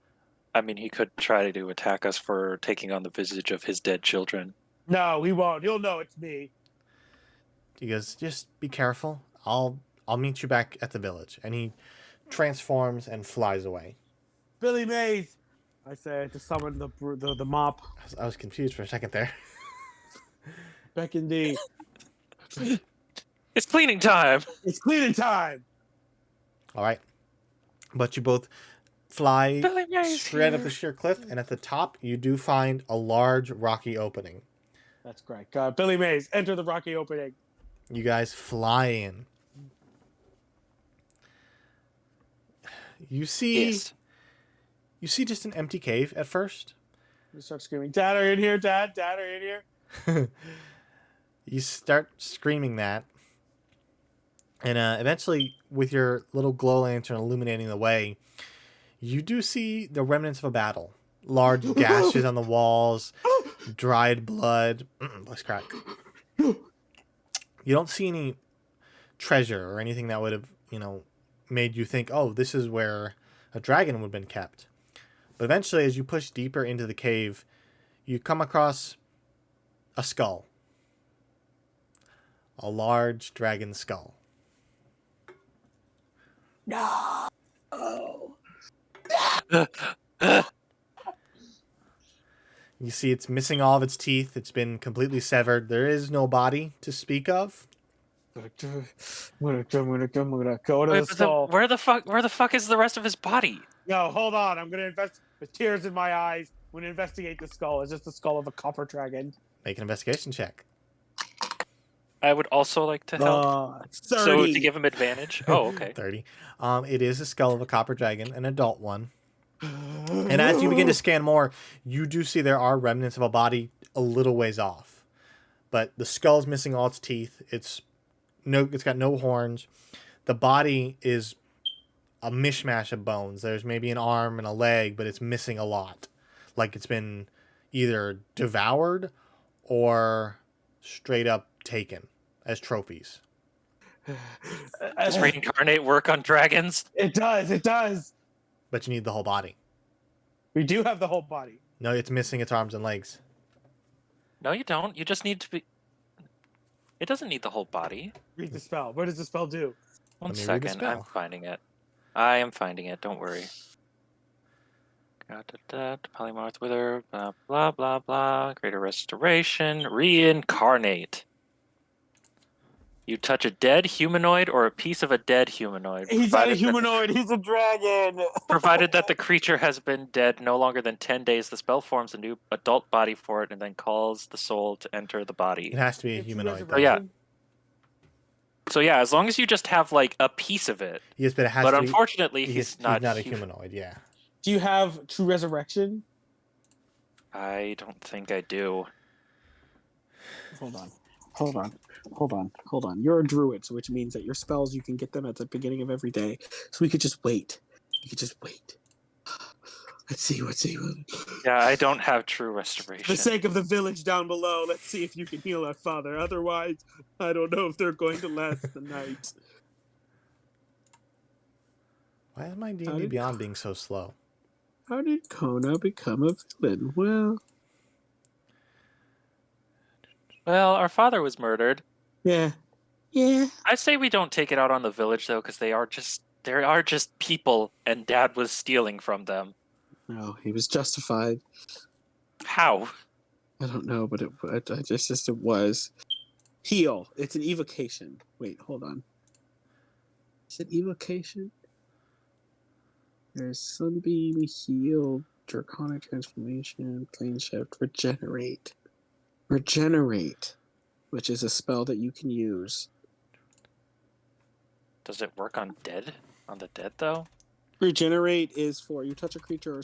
I mean, he could try to attack us for taking on the visage of his dead children. No, he won't. He'll know it's me. He goes, just be careful. I'll meet you back at the village. And he transforms and flies away. Billy Mays, I say to summon the mop. I was confused for a second there. Beck and D. It's cleaning time. It's cleaning time. All right. But you both fly Billy Mays straight up here. the sheer cliff, and at the top, you do find a large rocky opening. That's great. Billy Mays, enter the rocky opening. You guys fly in. You see, Yes. you see just an empty cave at first. You start screaming, Dad, are you in here? Dad, are you in here? You start screaming that, and eventually, with your little glow lantern illuminating the way, you do see the remnants of a battle. Large gashes on the walls, dried blood. Let's crack. You don't see any treasure or anything that would have, made you think, oh, this is where a dragon would have been kept. But eventually, as you push deeper into the cave, you come across a skull. A large dragon skull. No. You see it's missing all of its teeth. It's been completely severed. There is no body to speak of. I'm gonna go to Wait, the but skull. where the fuck is the rest of his body? No, hold on. I'm gonna invest with tears in my eyes. I'm gonna investigate the skull. Is this the skull of a copper dragon? Make an investigation check. I would also like to help. 30. So to give him advantage. Oh, okay. 30. It is a skull of a copper dragon, an adult one. And as you begin to scan more, you do see there are remnants of a body a little ways off. But the skull's missing all its teeth. It's got no horns. The body is a mishmash of bones. There's maybe an arm and a leg, but it's missing a lot. Like it's been either devoured or straight up taken as trophies. Does reincarnate work on dragons? It does. But you need the whole body. We do have the whole body. No, it's missing its arms and legs. No, you don't. You just need to be. It doesn't need the whole body. Read the spell. What does the spell do? One Let me read the second. I'm spell. finding it. I am finding it. Don't worry. Polymorph wither. Blah blah blah blah. Greater restoration. Reincarnate. You touch a dead humanoid or a piece of a dead humanoid. He's not a humanoid. He's a dragon. Provided that the creature has been dead no longer than 10 days, the spell forms a new adult body for it and then calls the soul to enter the body. It has to be a humanoid. Oh, yeah. So yeah, as long as you just have like a piece of it. Yes, but it has But to be, unfortunately, he's not a humanoid, yeah. Do you have true resurrection? I don't think I do. Hold on. You're a druid, so which means that your spells, you can get them at the beginning of every day. So we could just wait. Let's see. Yeah, I don't have true restoration. For the sake of the village down below, let's see if you can heal our father. Otherwise, I don't know if they're going to last the night. Why is my D&D Beyond being so slow? How did Kona become a villain? Well, our father was murdered. yeah. I say we don't take it out on the village though, because they are just people, and Dad was stealing from them. No, he was justified. How? I don't know, but it was. Heal. It's an evocation. Wait, hold on. Is it evocation? There's Sunbeam, Heal, Draconic Transformation, Plane Shift, Regenerate. Regenerate, which is a spell that you can use. Does it work on the dead though? Regenerate is for you touch a creature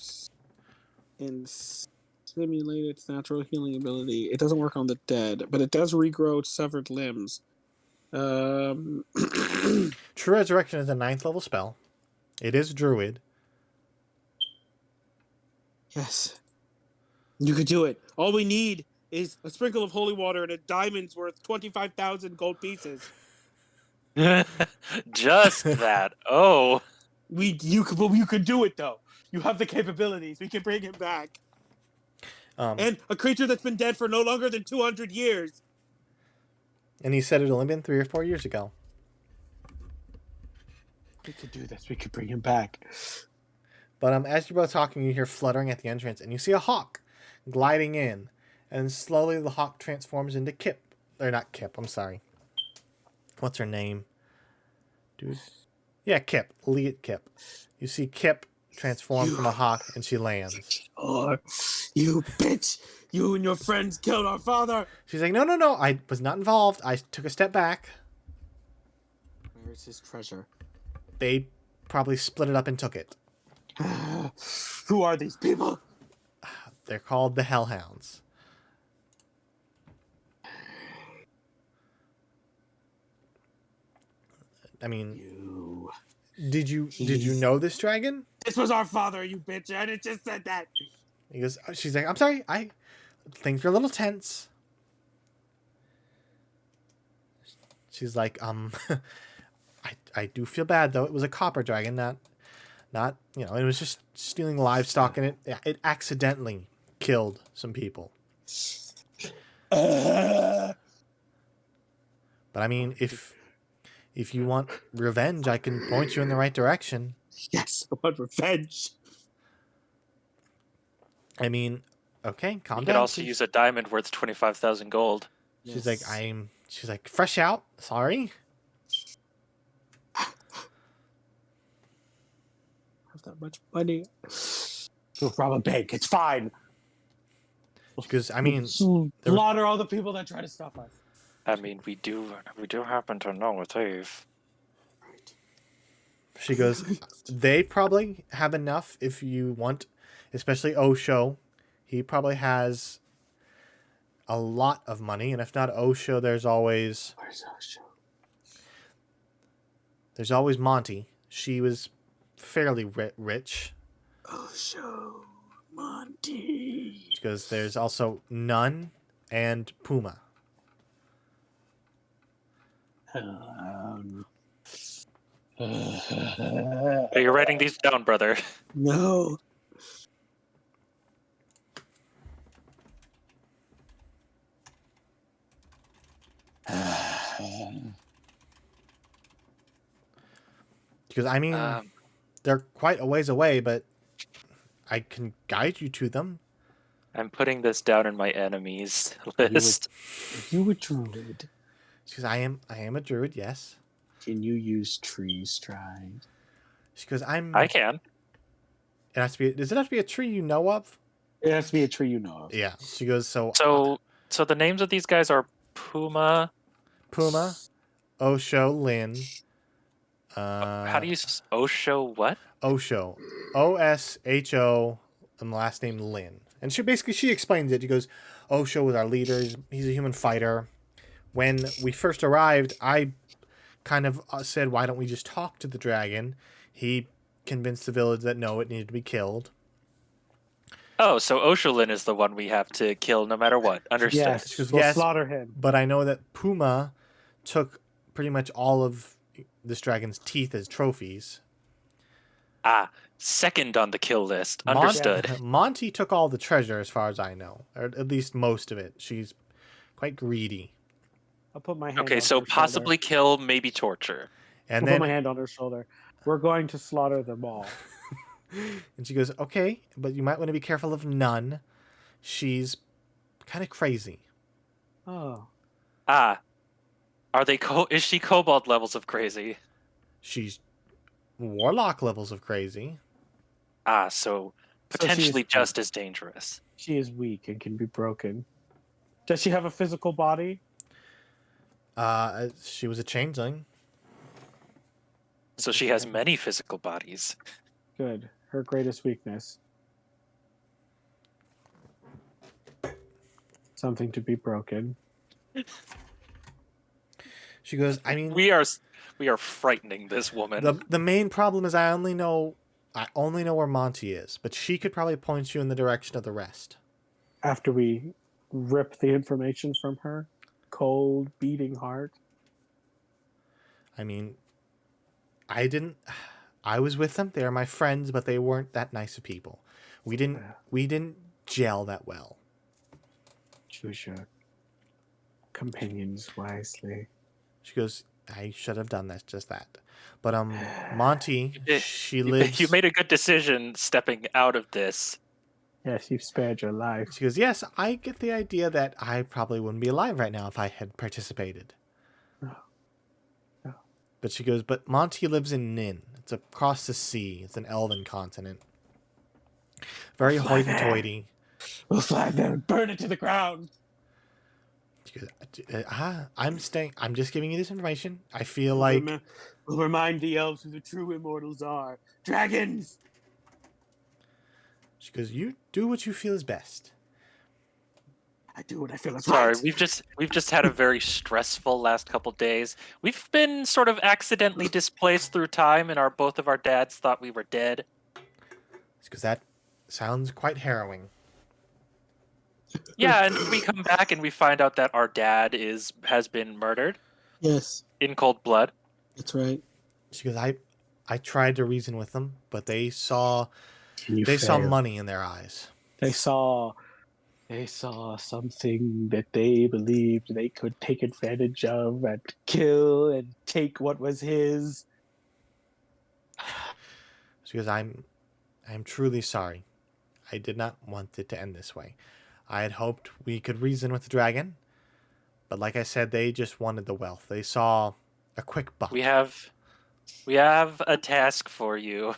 and stimulate its natural healing ability. It doesn't work on the dead, but it does regrow severed limbs. True Resurrection is a 9th level spell. It is druid. Yes. You could do it. All we need is a sprinkle of holy water and a diamond's worth 25,000 gold pieces. Just that. Oh. You could do it though. You have the capabilities. We can bring him back. And a creature that's been dead for no longer than 200 years. And he said it only been 3 or 4 years ago. We could do this. We could bring him back. But as you're both talking, you hear fluttering at the entrance, and you see a hawk gliding in. And slowly the hawk transforms into Kip. Or not Kip, I'm sorry. What's her name? Dude. Yeah, Kip. Leah Kip. You see Kip transform from a hawk, and she lands. Oh, you bitch! You and your friends killed our father! She's like, no, I was not involved. I took a step back. Where is his treasure? They probably split it up and took it. Who are these people? They're called the Hellhounds. I mean, did you know this dragon? This was our father, you bitch! And it just said that. He goes. She's like, I'm sorry. Things are a little tense. She's like, I do feel bad though. It was a copper dragon, not it was just stealing livestock, and it accidentally killed some people. But I mean, if you want revenge, I can point you in the right direction. Yes, I want revenge. I mean, okay, calm You down. could also use a diamond worth 25,000 gold. She's like, she's like, fresh out. Sorry. Have that much money. We'll rob a bank. It's fine. Because I mean, slaughter all the people that try to stop us. I mean, we do happen to know a thief. she goes, they probably have enough if you want, especially Osho. He probably has a lot of money, and if not Osho, there's always Where's Osho? Monty. She was fairly rich. Osho, Monty. She goes, there's also Nun and Puma. Are you writing these down, brother? No. Because I mean, they're quite a ways away, but I can guide you to them. I'm putting this down in my enemies list. You a druid. She goes, I am a druid, yes. Can you use tree stride? She goes, I can. does it have to be a tree you know of? It has to be a tree you know of. Yeah. She goes, so the names of these guys are Puma, Osho, Lynn. how do you Osho what? Osho. Osho, and last name Lynn. And she explains it. She goes, Osho was our leader. He's a human fighter. When we first arrived, I kind of said, why don't we just talk to the dragon? He convinced the village that no, it needed to be killed. Oh, so Osholin is the one we have to kill no matter what. Understood. Yes, Goes, we'll slaughter him. But I know that Puma took pretty much all of this dragon's teeth as trophies. Second on the kill list. Understood. Monty took all the treasure as far as I know. Or at least most of it. She's quite greedy. I'll put my hand Okay, on so her possibly shoulder. kill, maybe torture. And I'll then put my hand on her shoulder. We're going to slaughter them all. and she goes, okay, but you might want to be careful of Nun. She's kind of crazy. Oh. Are they is she kobold levels of crazy? She's warlock levels of crazy. So potentially just as dangerous. She is weak and can be broken. Does she have a physical body? She was a changeling. So she has many physical bodies. Good. Her greatest weakness. Something to be broken. She goes, I mean, We are frightening this woman. the main problem is I only know where Monty is, but she could probably point you in the direction of the rest. After we rip the information from her, cold, beating heart. I mean, I was with them. They are my friends, but they weren't that nice of people. We didn't gel that well. Choose your companions wisely. She goes, I should have done that, just that. But Monty, she You lives. made a good decision stepping out of this. Yes, you've spared your life. She goes, yes, I get the idea that I probably wouldn't be alive right now if I had participated. No. No. But she goes, but Monty lives in Nin. It's across the sea. It's an elven continent. Very We'll fly hoity-toity. We'll fly there and burn it to the ground. She goes, I'm staying. I'm just giving you this information. I feel like We'll remind the elves who the true immortals are. Dragons! she goes, you do what you feel is best. I do what I feel is Sorry, right. we've just had a very stressful last couple days. We've been sort of accidentally displaced through time, and both of our dads thought we were dead. Because that sounds quite harrowing. Yeah, and we come back and we find out that our dad has been murdered Yes, in cold blood. that's right. She goes, I tried to reason with them, but they saw You saw failed. money in their eyes. They saw something that they believed they could take advantage of and kill and take what was his. She goes, I'm truly sorry. I did not want it to end this way. I had hoped we could reason with the dragon, but like I said, they just wanted the wealth. They saw a quick buck. We have a task for you.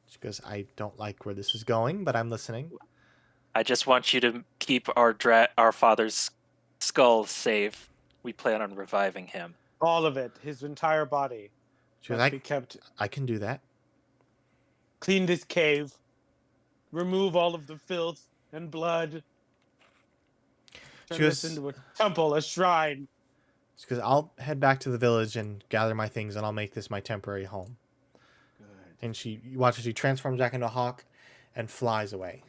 She goes, I don't like where this is going, but I'm listening. I just want you to keep our father's skull safe. We plan on reviving him. All of it, his entire body, She goes, must be kept. I can do that. Clean this cave. Remove all of the filth and blood. Turn this into a temple, a shrine. Because I'll head back to the village and gather my things, and I'll make this my temporary home. Good. And you watch as she transforms back into a hawk and flies away.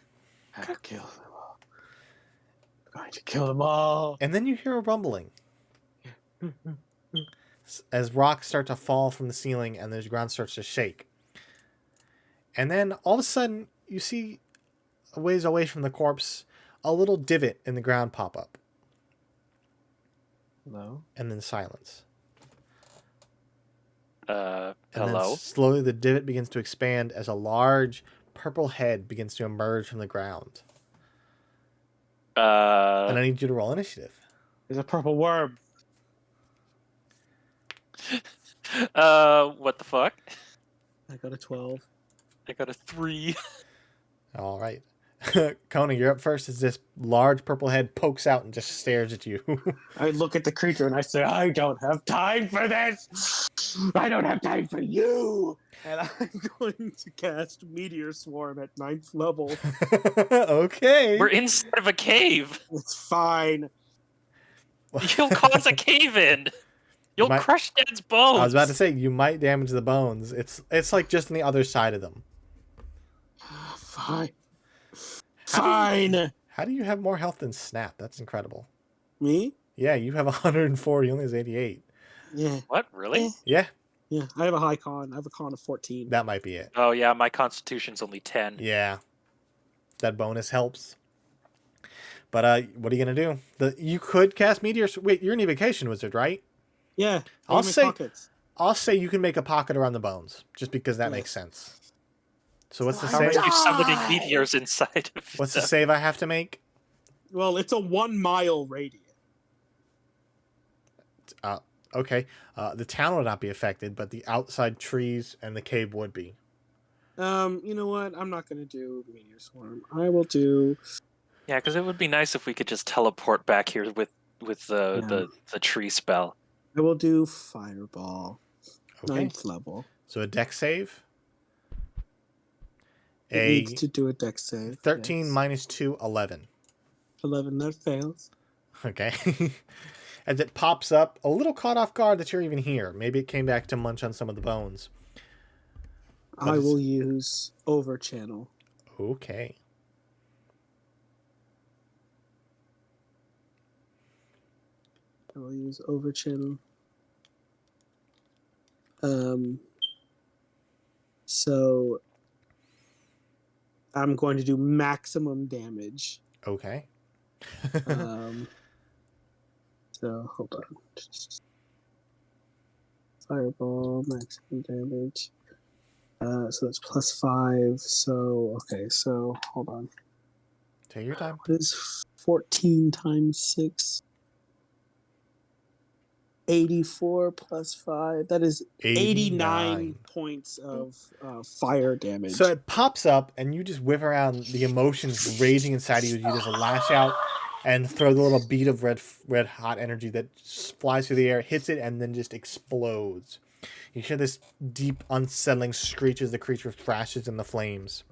I'll kill them all. I'm going to kill them all. And then you hear a rumbling. As rocks start to fall from the ceiling and the ground starts to shake. And then all of a sudden, you see a ways away from the corpse, a little divot in the ground pop up. Hello? And then silence. Hello? And then slowly the divot begins to expand as a large purple head begins to emerge from the ground. And I need you to roll initiative. There's a purple worm. What the fuck? I got a 12. I got a 3. All right. Conan, you're up first as this large purple head pokes out and just stares at you. I look at the creature and I say, I don't have time for this. I don't have time for you. And I'm going to cast Meteor Swarm at 9th level. Okay. We're inside of a cave. It's fine. You'll cause a cave in. You'll crush Dad's bones. I was about to say, you might damage the bones. It's like just on the other side of them. Fine. Fine. How do you have more health than Snap? That's incredible. Me? Yeah, you have 104. He only has 88. Yeah. What? Really? Yeah. Yeah. I have a high con. I have a con of 14. That might be it. Oh yeah, my constitution's only 10. Yeah. That bonus helps. What are you gonna do? You could cast meteors. Wait, you're an evocation wizard, right? Yeah. I'll say pockets. I'll say you can make a pocket around the bones, just because that makes sense. So what's the save? You're summoning meteors inside of What's the save I have to make? Well, it's a 1 mile radius. Okay. The town would not be affected, but the outside trees and the cave would be. You know what? I'm not gonna do Meteor Swarm. I will do. Yeah, because it would be nice if we could just teleport back here with the tree spell. I will do Fireball. Okay. 9th level. So a dex save. It needs to do a dex save. 13 yes. minus 2, 11. 11, that fails. Okay. As it pops up, a little caught off guard that you're even here. Maybe it came back to munch on some of the bones. I will use Overchannel. Okay. I will use Overchannel. So I'm going to do maximum damage. Okay. So hold on. Fireball, maximum damage. So that's +5. So okay, so hold on. Take your time. What is 14 times 6? 84 plus 5. That is 89 points of fire damage. So it pops up, and you just whip around, the emotions raging inside of you. You just lash out and throw the little bead of red hot energy that flies through the air, hits it, and then just explodes. You hear this deep, unsettling screech as the creature thrashes in the flames.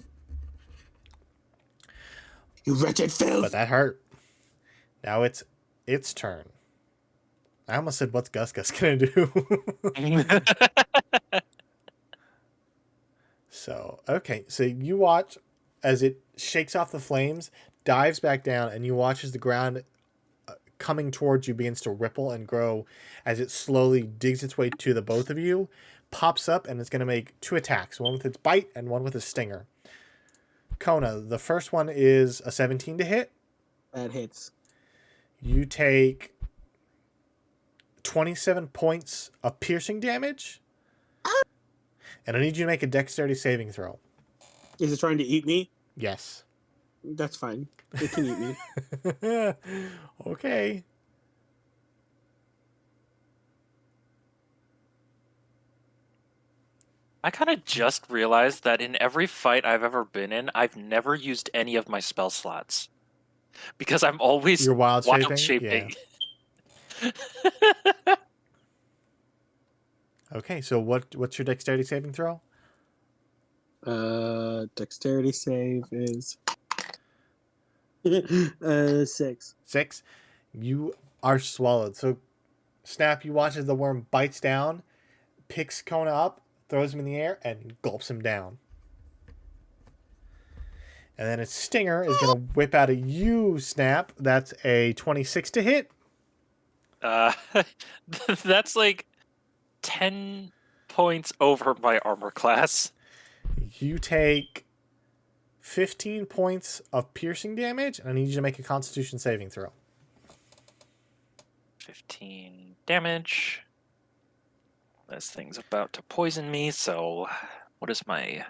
You wretched filth! But that hurt. Now it's its turn. I almost said, what's Gus gonna do? So, okay. So you watch as it shakes off the flames, dives back down, and you watch as the ground coming towards you begins to ripple and grow as it slowly digs its way to the both of you, pops up, and it's going to make 2 attacks, one with its bite and one with a stinger. Kona, the first one is a 17 to hit. That hits. You take 27 points of piercing damage. And I need you to make a dexterity saving throw. Is it trying to eat me? Yes. That's fine. It can eat me. Okay. I kind of just realized that in every fight I've ever been in, I've never used any of my spell slots. Because I'm always You're wild shaping. Yeah. Okay, so what's your dexterity saving throw? Dexterity save is 6. 6. You are swallowed. So, Snap, you watch as the worm bites down, picks Kona up, throws him in the air, and gulps him down. And then its stinger is going to whip out at you, Snap. That's a 26 to hit. That's like 10 points over my armor class. You take 15 points of piercing damage, and I need you to make a Constitution saving throw. 15 damage. This thing's about to poison me, so what is my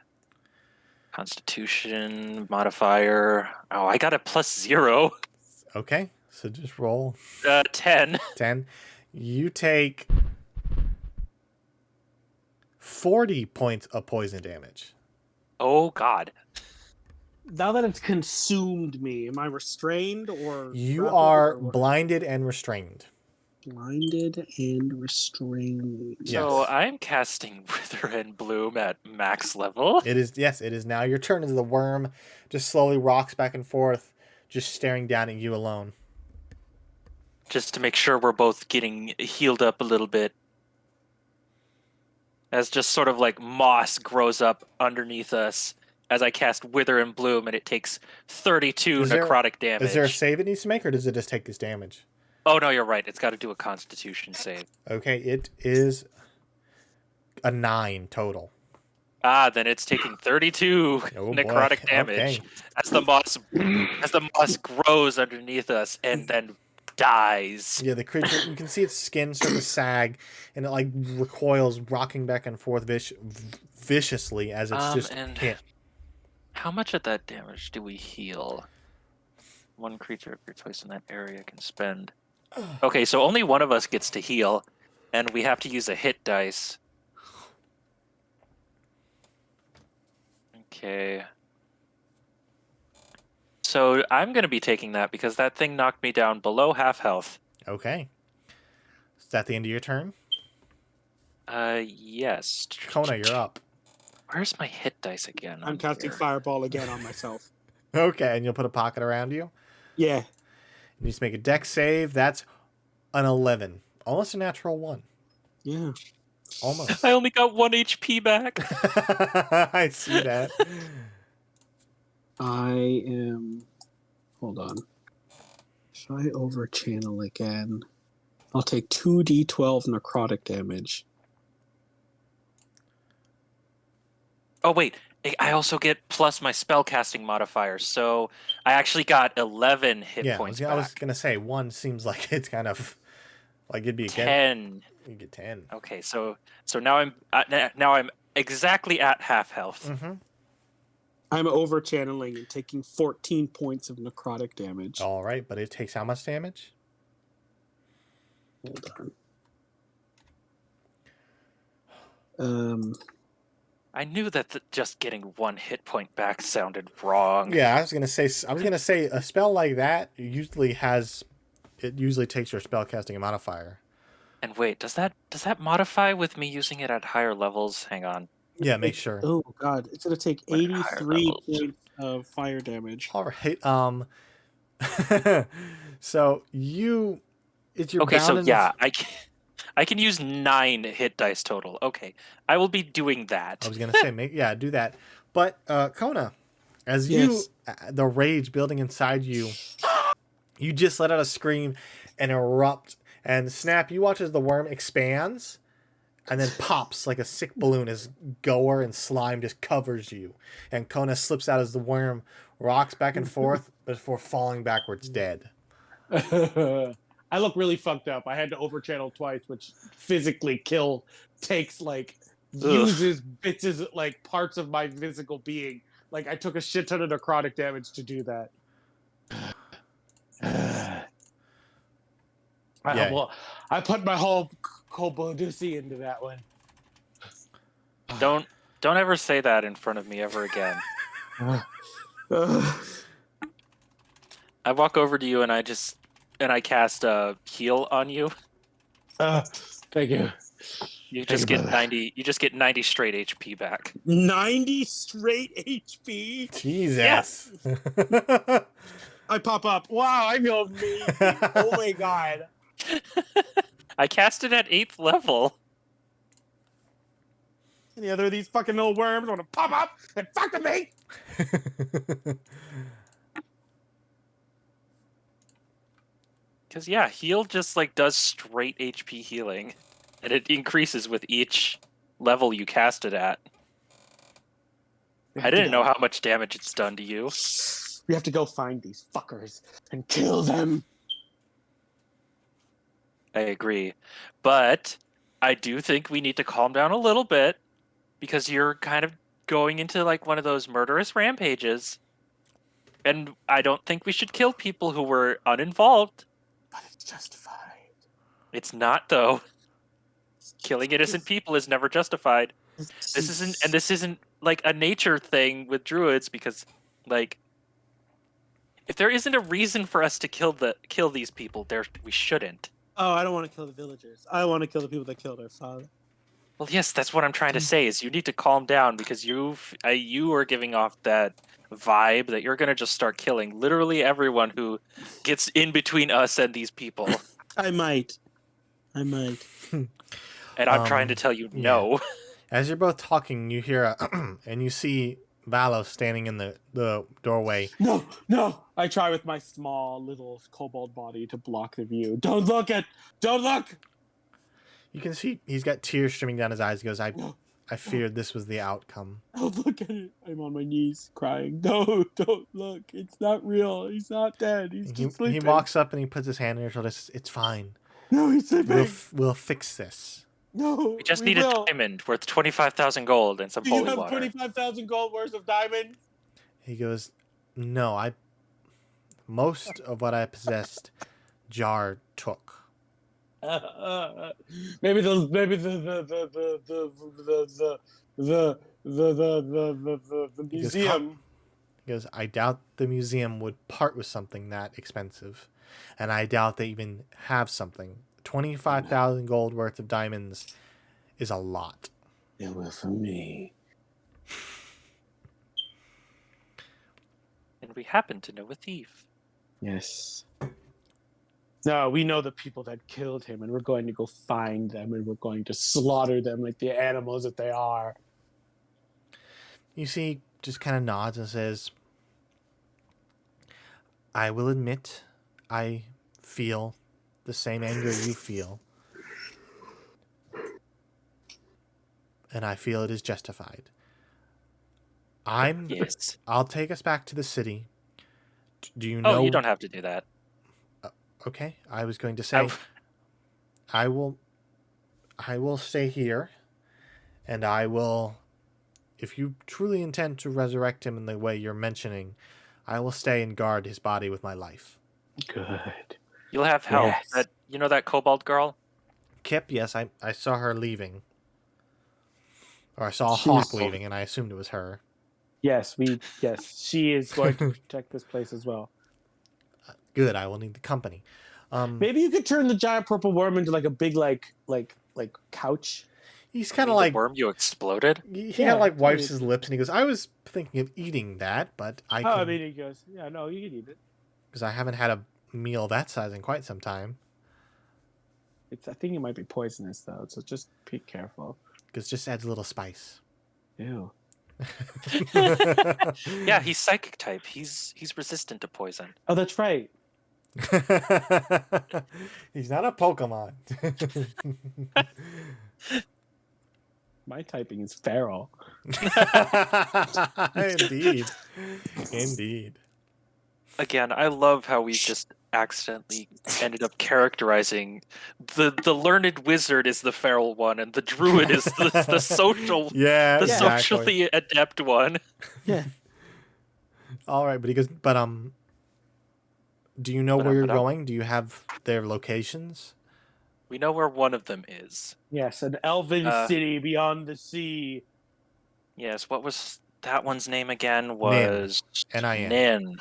Constitution modifier? Oh, I got a +0. Okay, so just roll. 10. 10. You take 40 points of poison damage. Oh, God. Now that it's consumed me, am I restrained or You grappled are or what? blinded and restrained. Blinded and restrained. So Yes. I'm casting Wither and Bloom at max level. It is now your turn as the worm just slowly rocks back and forth, just staring down at you alone. Just to make sure we're both getting healed up a little bit. As just sort of like moss grows up underneath us as I cast Wither and Bloom, and it takes 32 necrotic damage. Is there a save it needs to make, or does it just take this damage? Oh, no, you're right. It's got to do a Constitution save. Okay, it is a 9 total. Then it's taking 32 necrotic damage as the moss grows underneath us and then dies. Yeah, the creature, you can see its skin start to sag, and it like recoils, rocking back and forth viciously as it's just hit. How much of that damage do we heal? One creature if you're placed in that area can spend. Okay, so only one of us gets to heal, and we have to use a hit dice. Okay. So I'm going to be taking that because that thing knocked me down below half health. Okay. Is that the end of your turn? Yes. Kona, you're up. Where's my hit dice again? I'm casting Fireball again on myself. Okay, and you'll put a pocket around you? Yeah. You need to make a dex save. That's an 11. Almost a natural 1. Yeah. Almost. I only got 1 HP back. I see that. I am... Hold on. If I overchannel again, I'll take 2d12 necrotic damage. Oh, wait. I also get plus my spellcasting modifier, so I actually got 11 hit Yeah, points I was back. gonna say 1 seems like it's kind of like it'd be again. 10. You get 10. Okay, so now I'm exactly at half health. Mm-hmm. I'm over channeling and taking 14 points of necrotic damage. All right, but it takes how much damage? Hold on. I knew that just getting 1 hit point back sounded wrong. Yeah, I was gonna say a spell like that usually takes your spellcasting modifier. And wait, does that modify with me using it at higher levels? Hang on. Yeah, make sure. Oh god, it's gonna take What are higher 83 levels? points of fire damage. All right. So it's your Okay, so bound in yeah, I can use 9 hit dice total. Okay, I will be doing that. I was gonna say do that. But Kona, as Yes. the rage building inside you, you just let out a scream and erupt. And Snap, you watch as the worm expands and then pops like a sick balloon as gore and slime just covers you. And Kona slips out as the worm rocks back and forth before falling backwards dead. I look really fucked up. I had to overchannel twice, which physically takes like uses bits like parts of my physical being. Like I took a shit ton of necrotic damage to do that. Yeah. I put my whole Koboldusi into that one. Don't ever say that in front of me ever again. I walk over to you and I cast heal on you. Thank you. You just get 90. You just get 90 straight HP back. 90 straight HP. Jesus. I pop up. Wow, I feel amazing. Oh my god. I cast it at 8th level. Any other of these fucking little worms want to pop up and fuck with me? Because yeah, heal just like does straight HP healing, and it increases with each level you cast it at. I didn't know how much damage it's done to you. We have to go find these fuckers and kill them. I agree, but I do think we need to calm down a little bit because you're kind of going into like one of those murderous rampages, and I don't think we should kill people who were uninvolved. But it's justified. It's not, though. Killing innocent people is never justified. This isn't like a nature thing with druids because, like, if there isn't a reason for us to kill these people, we shouldn't. Oh, I don't want to kill the villagers. I want to kill the people that killed our father. Well, yes, that's what I'm trying to say. Is you need to calm down because you are giving off that vibe that you're gonna just start killing literally everyone who gets in between us and these people. I might. And I'm trying to tell you no. As you're both talking, you hear and you see Valos standing in the doorway. No! I try with my small little kobold body to block the view. Don't look! You can see he's got tears streaming down his eyes. He goes, I feared this was the outcome. Don't look at it. I'm on my knees crying. No, don't look. It's not real. He's not dead. He's just sleeping. He walks up and he puts his hand on your shoulder. It's fine. No, he's sleeping. We'll fix this. No, we just need a diamond worth 25,000 gold and some holy water. Do you have 25,000 gold worth of diamonds? He goes, no, most of what I possessed, Jar took. Maybe the museum. He goes, I doubt the museum would part with something that expensive, and I doubt they even have something. 25,000 gold worth of diamonds is a lot. It will for me. And we happen to know a thief. Yes. No, we know the people that killed him, and we're going to go find them, and we're going to slaughter them like the animals that they are. You see, just kind of nods and says, I will admit, I feel the same anger you feel. And I feel it is justified. Yes. I'll take us back to the city. Do you Oh, know? you don't have to do that. Okay, I was going to I say w- I will. I will stay here, and I will. If you truly intend to resurrect him in the way you're mentioning, I will stay and guard his body with my life. Good. You'll have help. Yes. That that kobold girl? Kip, yes, I saw her leaving. Or I saw a She's- hawk leaving, and I assumed it was her. Yes, she is going to protect this place as well. Good, I will need the company. Maybe you could turn the giant purple worm into like a big like couch. He's I kind mean, of like the worm you exploded? he Yeah, kind of like that's wipes what his lips and he goes, "I was thinking of eating that, but I Oh, I can mean, he goes, yeah, no, you can eat it. because I haven't had a meal that size in quite some time. I think it might be poisonous though, so just be careful. Because just adds a little spice." Ew. Yeah, he's psychic type. He's resistant to poison. Oh, that's right. He's not a Pokemon. My typing is feral. Indeed. Indeed. Again, I love how we just accidentally ended up characterizing the learned wizard is the feral one and the druid is the social Yeah, the exactly. socially adept one. Yeah. All right, but he goes, but do you know where you're Ba-dum-ba-dum. going? Do you have their locations? We know where one of them is. Yes, an elven city beyond the sea. Yes, what was that one's name again? Was N-I-N. Nin.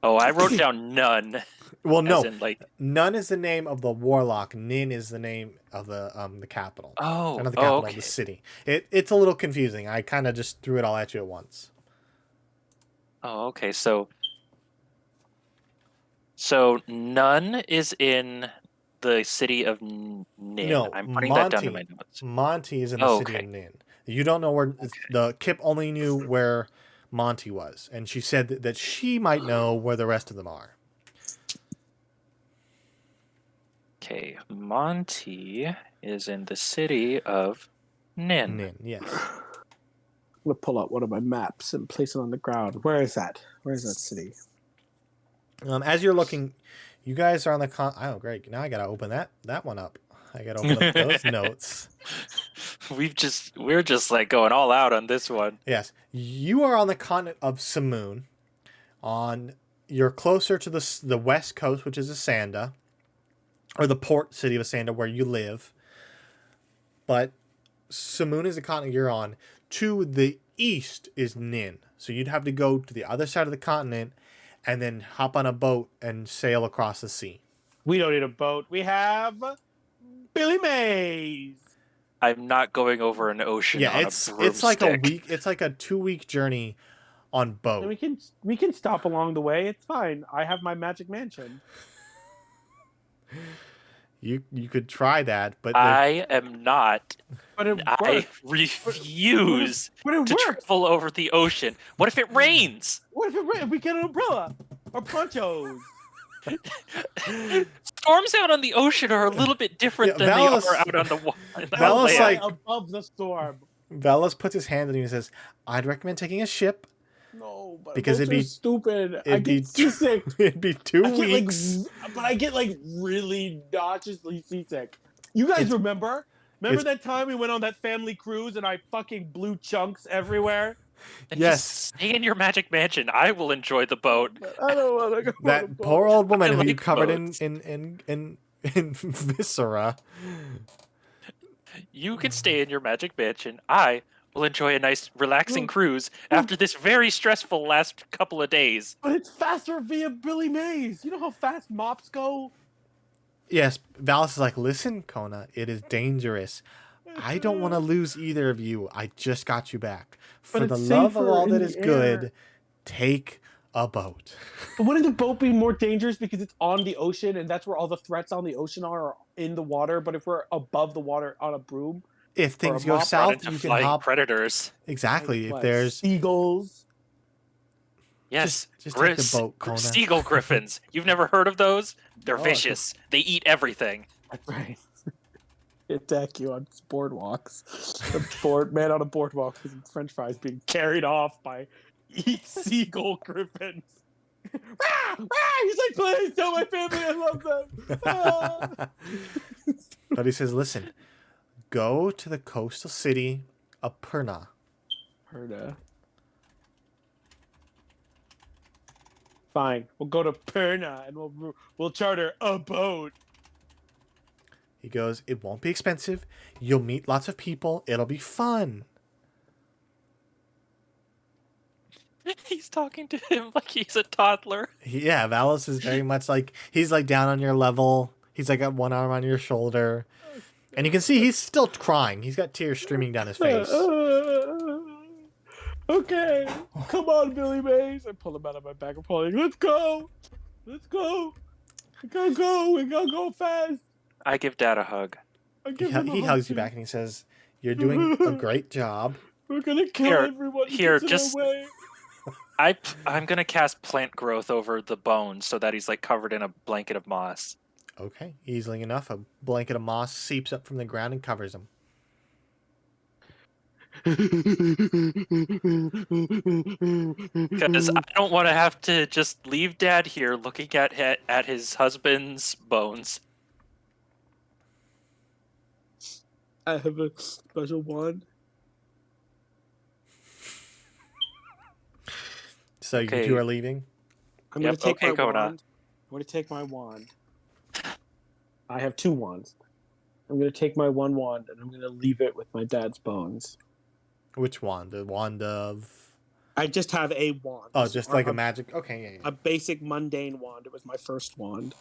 Oh, I wrote down none. Well, no. As in, like, None is the name of the warlock. Nin is the name of the capital. oh, Or not the capital, okay. the city. It's a little confusing. I kind of just threw it all at you at once. Oh, okay. So none is in the city of Nin. No, I'm putting that down in my Monty. notes. Monty is in the Oh, city okay. of Nin. You don't know where the Kip only knew where Monty was, and she said that she might know where the rest of them are. Okay, Monty is in the city of Nin. Nin, yes. I'm gonna pull out one of my maps and place it on the ground. Where is that? Where is that city? As you're looking, you guys are on the oh, great. Now I gotta open that one up. I gotta open up those notes. We're just like going all out on this one. Yes, you are on the continent of Simoon. You're closer to the west coast, which is Asanda, or the port city of Asanda, where you live. But Simoon is the continent you're on. To the east is Nin, so you'd have to go to the other side of the continent, and then hop on a boat and sail across the sea. We don't need a boat. We have Billy Mays. I'm not going over an ocean. Yeah, on it's like a broomstick. week. It's like a 2-week journey on boat. And we can stop along the way. It's fine. I have my magic mansion. You could try that, but I am not. But it I works. refuse But it to works. travel over the ocean. What if it rains? What if we get an umbrella or ponchos? Storms out on the ocean are a little bit different than Velas- they are out on the water. Velas, Fly like- above the storm. Velas puts his hand on you and says, "I'd recommend taking a ship No, but Because it'd boats be- are stupid. I it'd be get seasick. It'd be 2 I get, weeks." but I get like really nauseously seasick. You guys It's- remember? Remember it's- that time we went on that family cruise and I fucking blew chunks everywhere? And Yes. just stay in your magic mansion. I will enjoy the boat. But I don't want to go. on a That boat. poor old woman I who you like covered boats. in viscera. You can stay in your magic mansion. I will enjoy a nice, relaxing Well, cruise after this very stressful last couple of days. But it's faster via Billy Mays. You know how fast mops go? Yes, Valis is like, "Listen, Kona, it is dangerous. I don't want to lose either of you. I just got you back. For But the it's love of safer all in that the is good, air. take a boat." But wouldn't the boat be more dangerous because it's on the ocean and that's where all the threats on the ocean are in the water? But if we're above the water on a broom, If things a go mop run Run south, into you can flying hop. predators. Exactly. If what, there's seagulls. Yes, just take the boat, Kona. seagull griffins. You've never heard of those? They're No. vicious. They eat everything. That's right. attack you on boardwalks. Man on a boardwalk with French fries being carried off by seagull griffins. He's like, please tell my family I love them. But he says, listen, go to the coastal city of Perna. Perna. Fine, we'll go to Perna and we'll charter a boat. He goes, it won't be expensive. You'll meet lots of people. It'll be fun. He's talking to him like he's a toddler. Yeah, Valis is very much like, he's like down on your level. He's like got one arm on your shoulder. And you can see he's still crying. He's got tears streaming down his face. Okay, come on, Billy Mays. I pull him out of my bag. I'm pulling. Let's go. Let's go. We gotta go. We gotta go fast. I give Dad a hug. He hugs you back and he says, you're doing a great job. We're gonna kill everyone. Here, just I'm gonna cast plant growth over the bones so that he's like covered in a blanket of moss. Okay, easily enough. A blanket of moss seeps up from the ground and covers him. Because I don't want to have to just leave Dad here looking at his husband's bones. I have a special wand. So you two are leaving? I'm going to take my wand. I'm going to take my wand. I have 2 wands. I'm going to take my 1 wand and I'm going to leave it with my dad's bones. Which wand? The wand of... I just have a wand. Oh, just like a magic... Okay, yeah. A basic mundane wand. It was my first wand.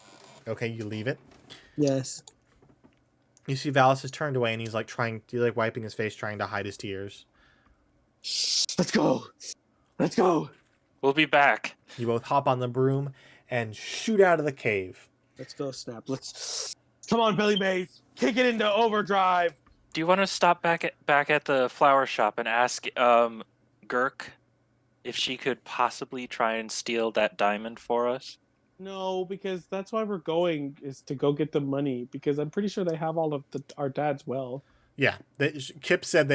Okay, you leave it? Yes. You see Valis has turned away and he's like wiping his face, trying to hide his tears. Let's go. Let's go. We'll be back. You both hop on the broom and shoot out of the cave. Let's go, Snap. Come on, Billy Mays. Kick it into overdrive. Do you want to stop back at the flower shop and ask Gurk if she could possibly try and steal that diamond for us? No, because that's why we're going, is to go get the money, because I'm pretty sure they have all of our dad's wealth. Yeah. Kip said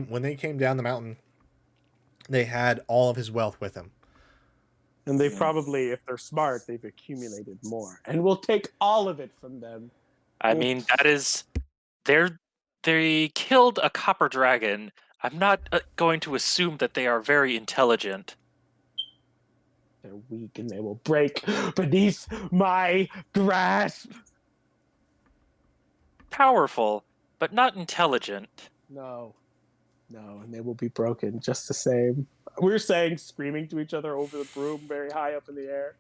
when they came down the mountain, they had all of his wealth with them. And they probably, if they're smart, they've accumulated more. And we'll take all of it from them. I mean, that is... They killed a copper dragon. I'm not going to assume that they are very intelligent. They're weak and they will break beneath my grasp. Powerful, but not intelligent. No, and they will be broken just the same. We're saying, screaming to each other over the broom, very high up in the air.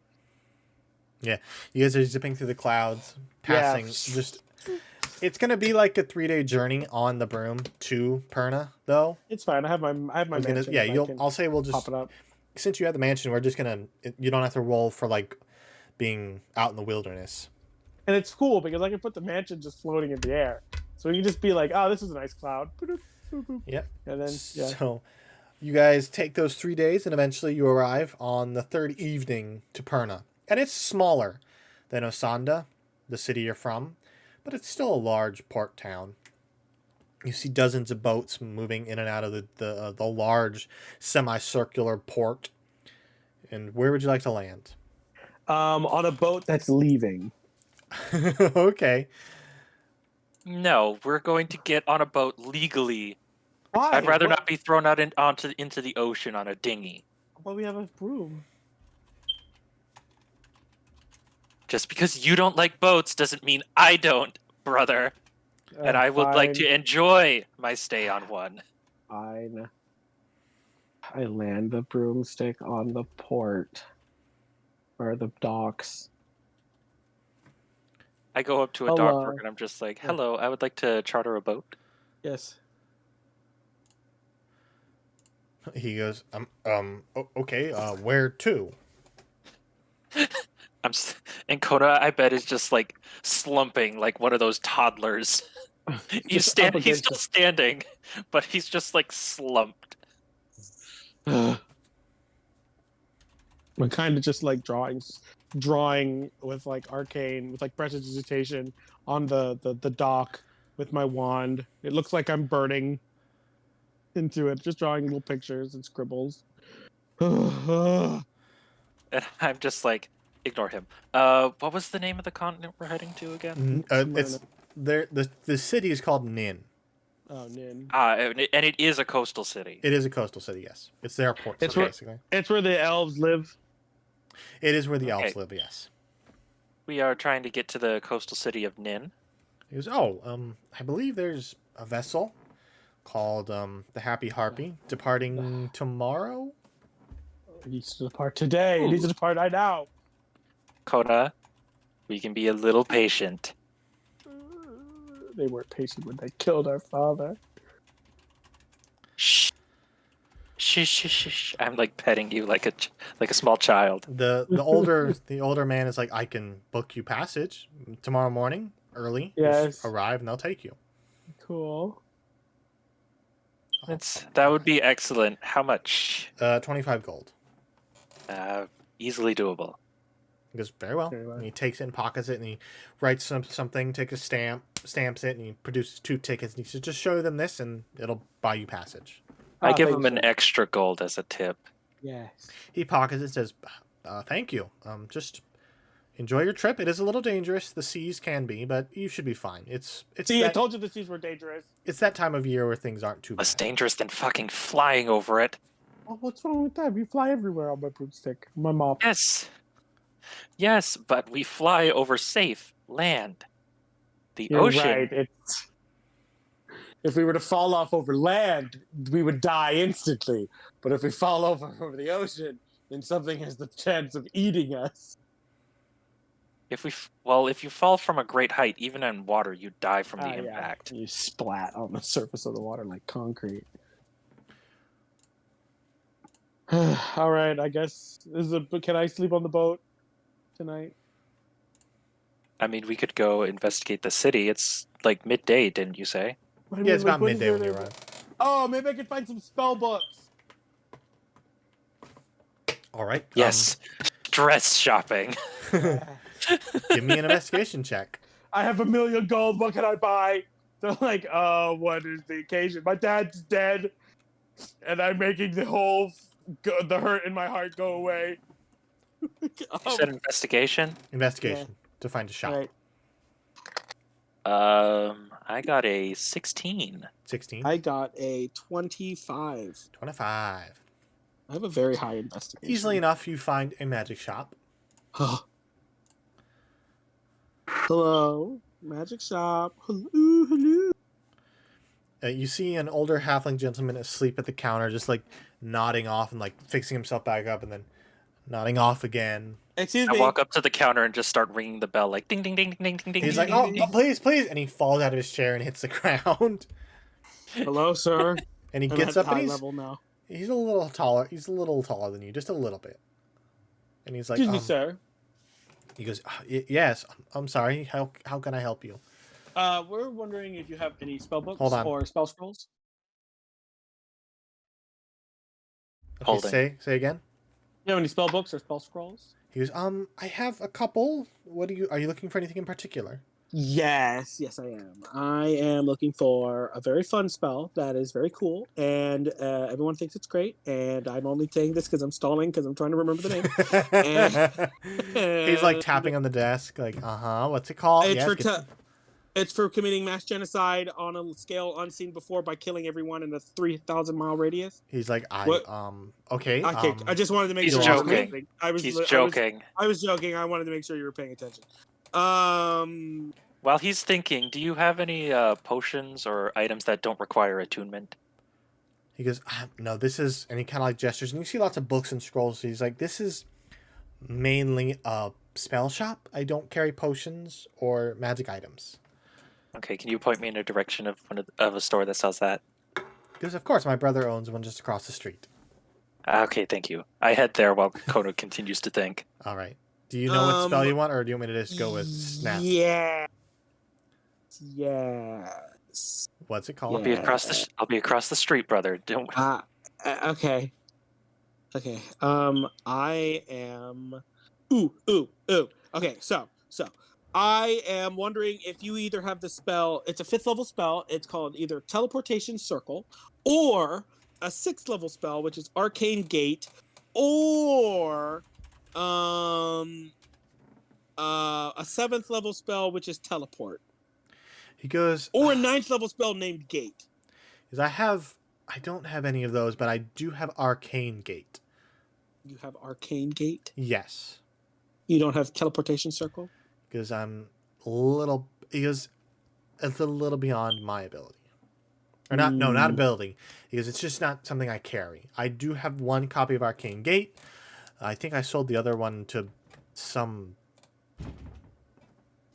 Yeah, you guys are zipping through the clouds, passing just... It's gonna be like a 3-day journey on the broom to Perna, though. It's fine. I have my mansion. Yeah, I'll say we'll just pop it up. Since you have the mansion, we're just gonna. You don't have to roll for like being out in the wilderness. And it's cool because I can put the mansion just floating in the air, so you can just be like, "Oh, this is a nice cloud." Yep. And then So, you guys take those 3 days, and eventually you arrive on the 3rd evening to Perna, and it's smaller than Osanda, the city you're from. But it's still a large port town. You see dozens of boats moving in and out of the large semicircular port. And where would you like to land? On a boat that's leaving. Okay. No, we're going to get on a boat legally. Why? I'd rather not be thrown out into the ocean on a dinghy. Well, we have a broom. Just because you don't like boats doesn't mean I don't, brother. And I would like to enjoy my stay on one. Fine. I land the broomstick on the port. Or the docks. I go up to a dock worker and I'm just like, hello, I would like to charter a boat. Yes. He goes, okay, where to? And Kona, I bet, is just like slumping like one of those toddlers. He's still standing, but he's just like slumped. I'm kind of just like drawing with like arcane, with like prestidigitation on the dock, with my wand. It looks like I'm burning into it, just drawing little pictures and scribbles. And I'm just like, ignore him. What was the name of the continent we're heading to again? It's there. The city is called Nin. Oh, Nin. And it is a coastal city. It is a coastal city. Yes, it's their port. It's basically. It's where the elves live. It is where the Okay. elves live. Yes. We are trying to get to the coastal city of Nin. He goes, I believe there's a vessel called the Happy Harpy departing tomorrow. It needs to depart today. It needs to depart right now. Kona, we can be a little patient. They weren't patient when they killed our father. Shh. Shh. I'm like petting you like a small child. The older man is like, I can book you passage tomorrow morning early. Yes. Just arrive and they'll take you. Cool. That would be excellent. How much? 25 gold. Easily doable. He goes, very well. Very well. And he takes it and pockets it and he writes something, takes a stamps it, and he produces 2 tickets and he says, just show them this and it'll buy you passage. I give thank him an you. extra gold as a tip. Yes. He pockets it and says, thank you. Just enjoy your trip. It is a little dangerous. The seas can be, but you should be fine. See, I told you the seas were dangerous. It's that time of year where things aren't too Less bad. dangerous than fucking flying over it. Oh, what's wrong with that? We fly everywhere on my broomstick. My mop. Yes, but we fly over safe land. The You're ocean. right. If we were to fall off over land, we would die instantly. But if we fall over the ocean, then something has the chance of eating us. If you fall from a great height, even in water, you die from the impact. Yeah. You splat on the surface of the water like concrete. All right, I guess. Can I sleep on the boat tonight? I mean, we could go investigate the city. It's like midday, didn't you say? Yeah, it's about midday when you arrive. Oh, maybe I could find some spell books. All right. Yes. Dress shopping. Give me an investigation check. I have 1 million gold. What can I buy? They're like, oh, what is the occasion? My dad's dead, and I'm making the hurt in my heart go away. You said investigation? Investigation to find a shop. Right. I got a 16. 16. I got a 25. 25. I have a very high investigation. Easily enough, you find a magic shop. Hello, magic shop. Hello. You see an older halfling gentleman asleep at the counter, just like nodding off and like fixing himself back up and then nodding off again. Excuse I me. walk up to the counter and just start ringing the bell, like ding, ding, ding, ding, ding, ding. He's ding, like, ding, oh, ding. please, please. And he falls out of his chair and hits the ground. Hello, sir. And he I'm gets at up and high level now. he's a little taller. He's a little taller than you, just a little bit. And he's like, Excuse me, sir. He goes, yes, I'm sorry. How can I help you? We're wondering if you have any spell books Hold on. or spell scrolls. Okay, Holding. say again. You have any spell books or spell scrolls? He goes, I have a couple. Are you looking for anything in particular? Yes, I am. I am looking for a very fun spell that is very cool, and everyone thinks it's great. And I'm only saying this because I'm stalling because I'm trying to remember the name. He's like tapping on the desk, like, what's it called? It's for committing mass genocide on a scale unseen before by killing everyone in a 3,000-mile radius. He's like, okay. I just wanted to make He's sure. joking. He's joking. I was joking. I wanted to make sure you were paying attention. While he's thinking, do you have any potions or items that don't require attunement? He goes, no, this is, and he kind of like gestures, and you see lots of books and scrolls. So he's like, this is mainly a spell shop. I don't carry potions or magic items. Okay, can you point me in a direction of a store that sells that? Because of course my brother owns one just across the street. Okay, thank you. I head there while Kono continues to think. All right. Do you know what spell you want, or do you want me to just go with snap? Yeah. Yes. What's it called? I'll be across the street, brother. Don't. Okay. I am. Ooh. Okay. So I am wondering if you either have the spell. It's a 5th level spell. It's called either Teleportation Circle, or a 6th level spell, which is Arcane Gate, or a 7th level spell, which is Teleport, He goes, or a 9th level spell named Gate. because I don't have any of those, but I do have Arcane Gate. You have Arcane Gate. Yes. You don't have Teleportation Circle. Because it's a little beyond my ability. Or not, no, not ability. Because it's just not something I carry. I do have one copy of Arcane Gate. I think I sold the other one to some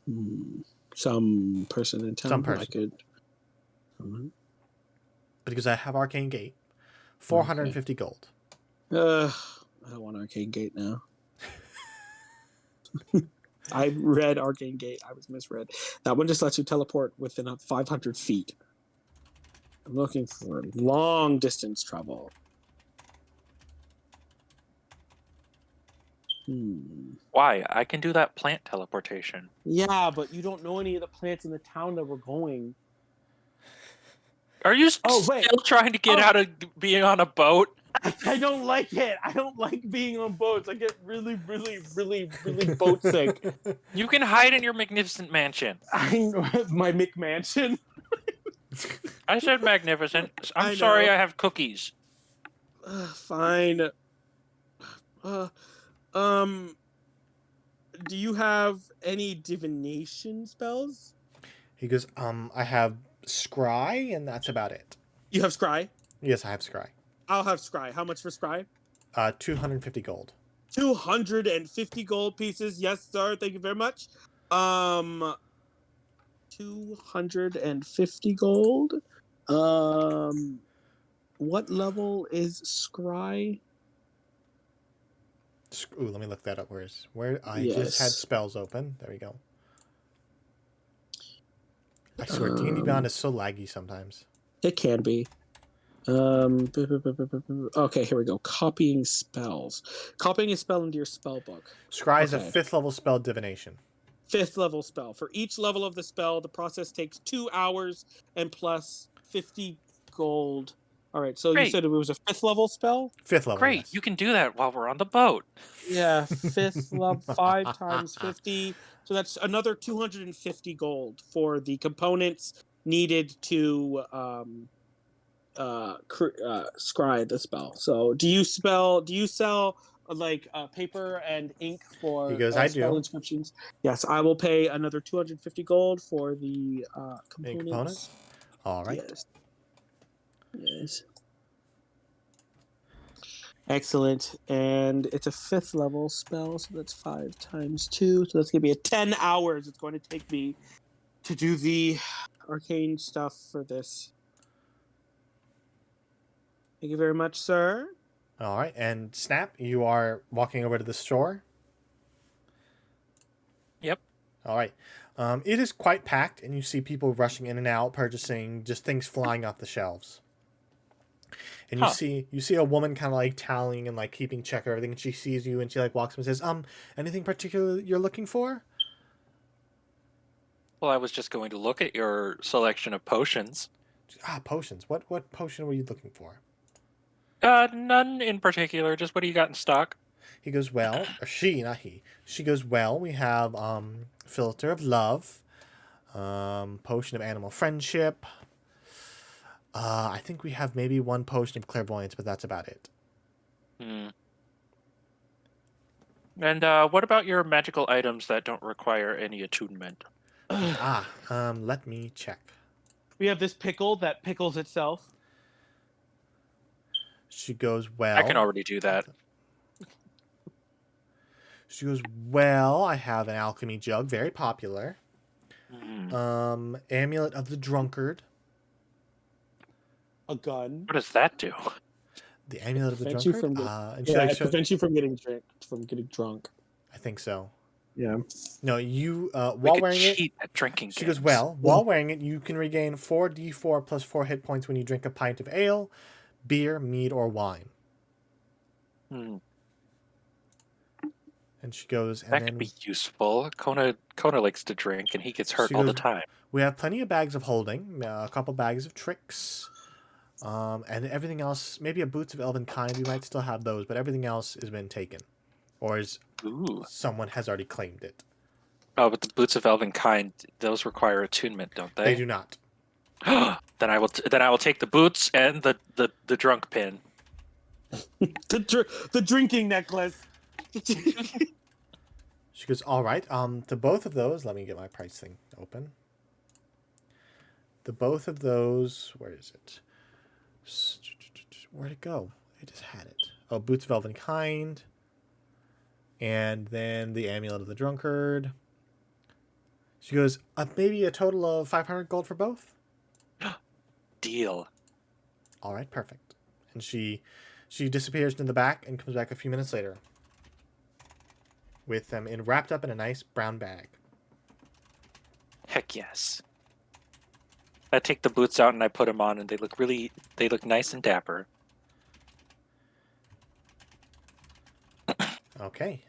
person in town. Some person. I could. because I have Arcane Gate. 450 gold. I don't want Arcane Gate now. I read Arcane Gate. I was misread. That one just lets you teleport within 500 feet. I'm looking for long distance travel. Why? I can do that plant teleportation. Yeah, but you don't know any of the plants in the town that we're going. Are you Oh, wait. still trying to get out of being on a boat? I don't like it. I don't like being on boats. I get really, really, really, really boat sick. You can hide in your magnificent mansion. My McMansion. I said magnificent. I I'm sorry know. I have cookies. Fine. Do you have any divination spells? He goes, I have Scry, and that's about it. You have Scry? Yes, I have Scry. I'll have Scry. How much for Scry? 250 gold. 250 gold pieces. Yes, sir. Thank you very much. 250 gold. What level is Scry? Ooh, let me look that up. Where I just had spells open. There we go. I swear, D&D Beyond is so laggy sometimes. It can be. Okay, here we go. Copying spells. Copying a spell into your spell book. Scry is a 5th level spell divination. 5th level spell. For each level of the spell, the process takes 2 hours and plus 50 gold. All right, so Great. you said it was a 5th level spell? 5th level. Great, yes. you can do that while we're on the boat. Yeah, 5th level, 5 times 50. So that's another 250 gold for the components needed to scry the spell. So do you sell like paper and ink for He goes, I spell do. inscriptions? Yes, I will pay another 250 gold for the components. All right. Yes. Excellent. And it's a 5th level spell, so that's 5 times 2. So that's going to be 10 hours it's going to take me to do the arcane stuff for this. Thank you very much, sir. All right. And Snap, you are walking over to the store. Yep. All right. It is quite packed, and you see people rushing in and out, purchasing just things flying off the shelves. And you see a woman kind of like tallying and like keeping check of everything. And she sees you and she like walks up and says, anything particular you're looking for? Well, I was just going to look at your selection of potions. Potions. What potion were you looking for? None in particular. Just what do you got in stock? He goes, well, or she, not he. She goes, well, we have Filter of Love, Potion of Animal Friendship. I think we have maybe one potion of Clairvoyance, but that's about it. And what about your magical items that don't require any attunement? Let me check. We have this pickle that pickles itself. She goes, well... I can already do that. She goes, well, I have an alchemy jug, very popular. Amulet of the Drunkard. A gun. What does that do? The Amulet of the Prevents Drunkard? it prevents you from getting drunk. I think so. Yeah. No, you while We wearing could cheat it, at drinking she games. goes, well, while wearing it, you can regain 4d4 plus 4 hit points when you drink a pint of ale, beer, mead, or wine. And And she goes, and That then could be useful. Kona likes to drink, and he gets hurt She all the goes- time. we have plenty of bags of holding, a couple bags of tricks, and everything else. Maybe a boots of elven kind. We might still have those, but everything else has been taken, or is Ooh. someone has already claimed it. Oh, but the boots of elven kind, those require attunement, don't They they? do not. Then I will take the boots and the drunk pin. The drinking necklace. She goes, all right. To both of those, let me get my price thing open. The both of those, where is it? Where'd it go? I just had it. Oh, boots of elven kind, and then the amulet of the drunkard. She goes, maybe a total of 500 gold for both. Deal. All right, perfect. And she disappears into the back and comes back a few minutes later with them wrapped up in a nice brown bag. Heck yes. I take the boots out and I put them on, and they look nice and dapper. Okay.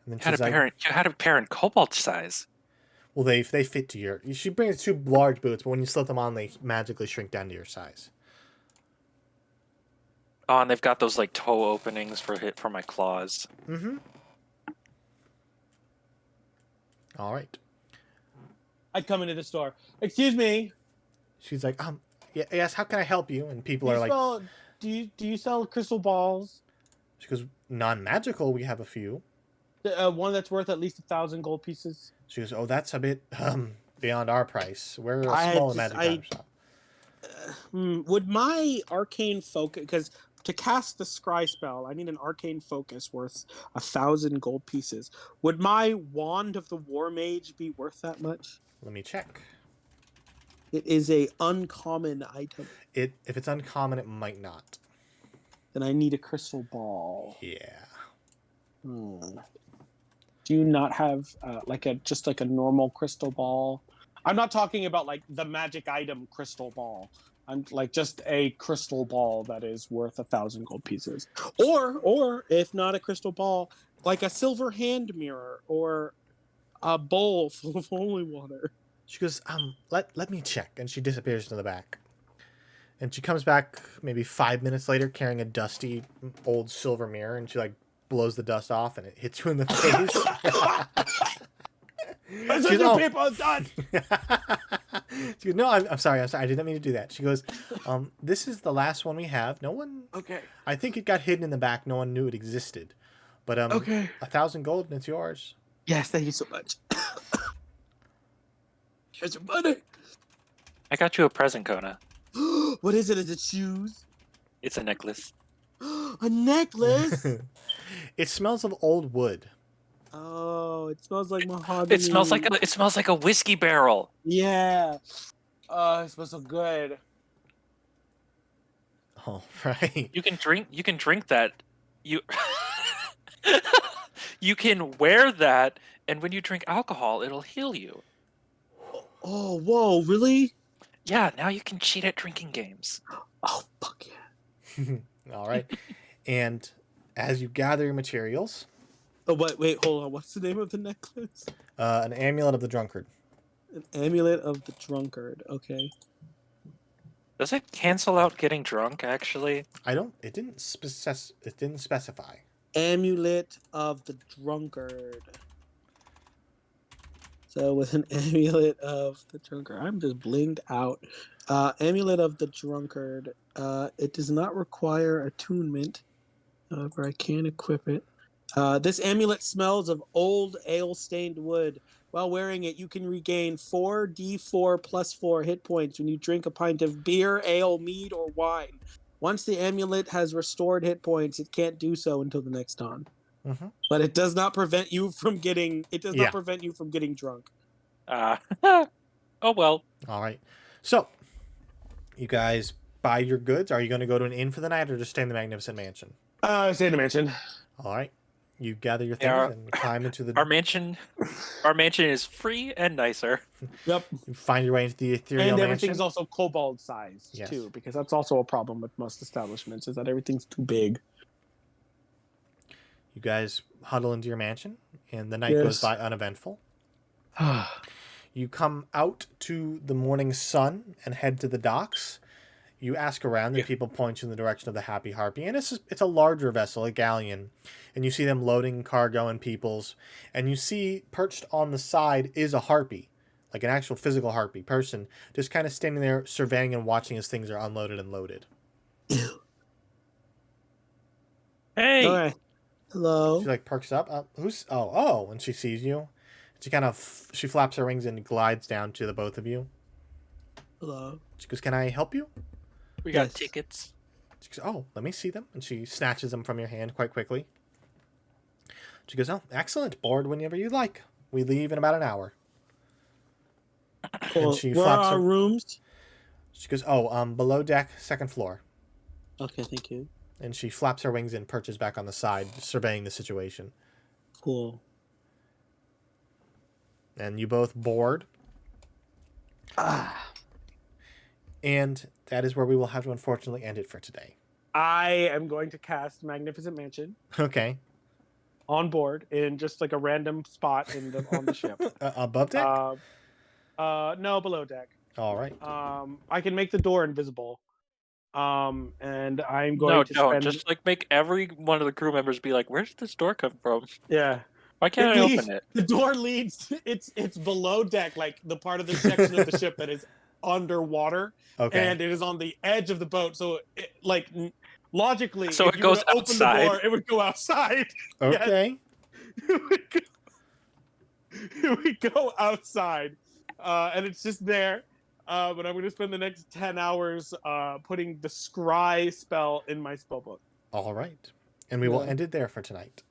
And then You had she's like, you had a pair in cobalt size. well, they fit to your. She brings 2 large boots, but when you slip them on, they magically shrink down to your size. Oh, and they've got those like toe openings for my claws. Mm-hmm. All right. I come into the store. Excuse me. She's like, yes. How can I help you? And people Do are you like, sell, do you sell crystal balls? she goes, non-magical. We have a few. One that's worth at least 1,000 gold pieces. She goes, oh, that's a bit beyond our price. We're a I small just- magic I- item shop. Would my arcane focus, because to cast the scry spell, I need an arcane focus worth 1,000 gold pieces. Would my wand of the war mage be worth that much? Let me check. It is a uncommon item. If it's uncommon, it might not. Then I need a crystal ball. Yeah. Do you not have just like a normal crystal ball? I'm not talking about like the magic item crystal ball. I'm like just a crystal ball that is worth 1,000 gold pieces. Or if not a crystal ball, like a silver hand mirror or a bowl full of holy water. She goes, let me check, and she disappears to the back. And she comes back maybe 5 minutes later carrying a dusty old silver mirror, and she like blows the dust off, and it hits you in the face. This She's is your all- people done. She goes, no, I'm sorry, I didn't mean to do that. She goes, this is the last one we have. No one, Okay. I think it got hidden in the back. No one knew it existed. But Okay. 1,000 gold and it's yours. Yes, thank you so much. Here's your money. I got you a present, Kona. What is it? Is it shoes? It's a necklace. A necklace? It smells of old wood. Oh, it smells like mahogany. It smells like a whiskey barrel. Yeah. Oh, it smells so good. All right. You can drink that. You you can wear that, and when you drink alcohol, it'll heal you. Oh, whoa, really? Yeah, now you can cheat at drinking games. Oh, fuck yeah. All right. And as you gather your materials, Oh, wait, hold on. What's the name of the necklace? an amulet of the drunkard. An amulet of the drunkard. Okay. Does it cancel out getting drunk, actually? It didn't specify. Amulet of the drunkard. So with an amulet of the drunkard, I'm just blinged out. Amulet of the drunkard. It does not require attunement. However, I can equip it. This amulet smells of old ale-stained wood. While wearing it, you can regain 4d4 plus 4 hit points when you drink a pint of beer, ale, mead, or wine. Once the amulet has restored hit points, it can't do so until the next dawn. Mm-hmm. But it does not prevent you from getting. It does Yeah. not prevent you from getting drunk. Oh well. All right. So, you guys buy your goods. Are you going to go to an inn for the night or just stay in the Magnificent Mansion? Stay in the mansion. All right. You gather your things Yeah, and climb into the. Our mansion is free and nicer. Yep. You find your way into the ethereal And mansion. everything's also kobold sized Yes. too, because that's also a problem with most establishments is that everything's too big. You guys huddle into your mansion, and the night goes by uneventful. You come out to the morning sun and head to the docks. You ask around, and people point you in the direction of the Happy Harpy. And it's a larger vessel, a galleon. And you see them loading cargo and peoples. And you see, perched on the side is a harpy, like an actual physical harpy person, just kind of standing there surveying and watching as things are unloaded and loaded. Hey, Okay. Hello. She like perks up. Oh, and she sees you. She flaps her wings and glides down to the both of you. Hello. She goes, "Can I help you?" we got Yes. tickets. She goes, "Oh, let me see them." And she snatches them from your hand quite quickly. She goes, "Oh, excellent. Board whenever you like. We leave in about an hour." Cool. And she Where are flaps our her. rooms? She goes, "Oh, below deck, second floor." Okay, thank you. And she flaps her wings and perches back on the side, surveying the situation. Cool. And you both board. And that is where we will have to unfortunately end it for today. I am going to cast Magnificent Mansion Okay. on board in just like a random spot on the ship. Above deck? No, below deck. All right. I can make the door invisible. And I'm going No, to don't. spend. Just like make every one of the crew members be like, "Where's this door come from? Yeah. Why can't I leads, open it?" The door leads. It's below deck, like the part of the section of the ship that is underwater, Okay. and it is on the edge of the boat. So, logically, So if it you were goes to open the outside. door, it would go outside. Okay. It would go outside, and it's just there. But I'm going to spend the next 10 hours putting the scry spell in my spellbook. All right. And we will end it there for tonight.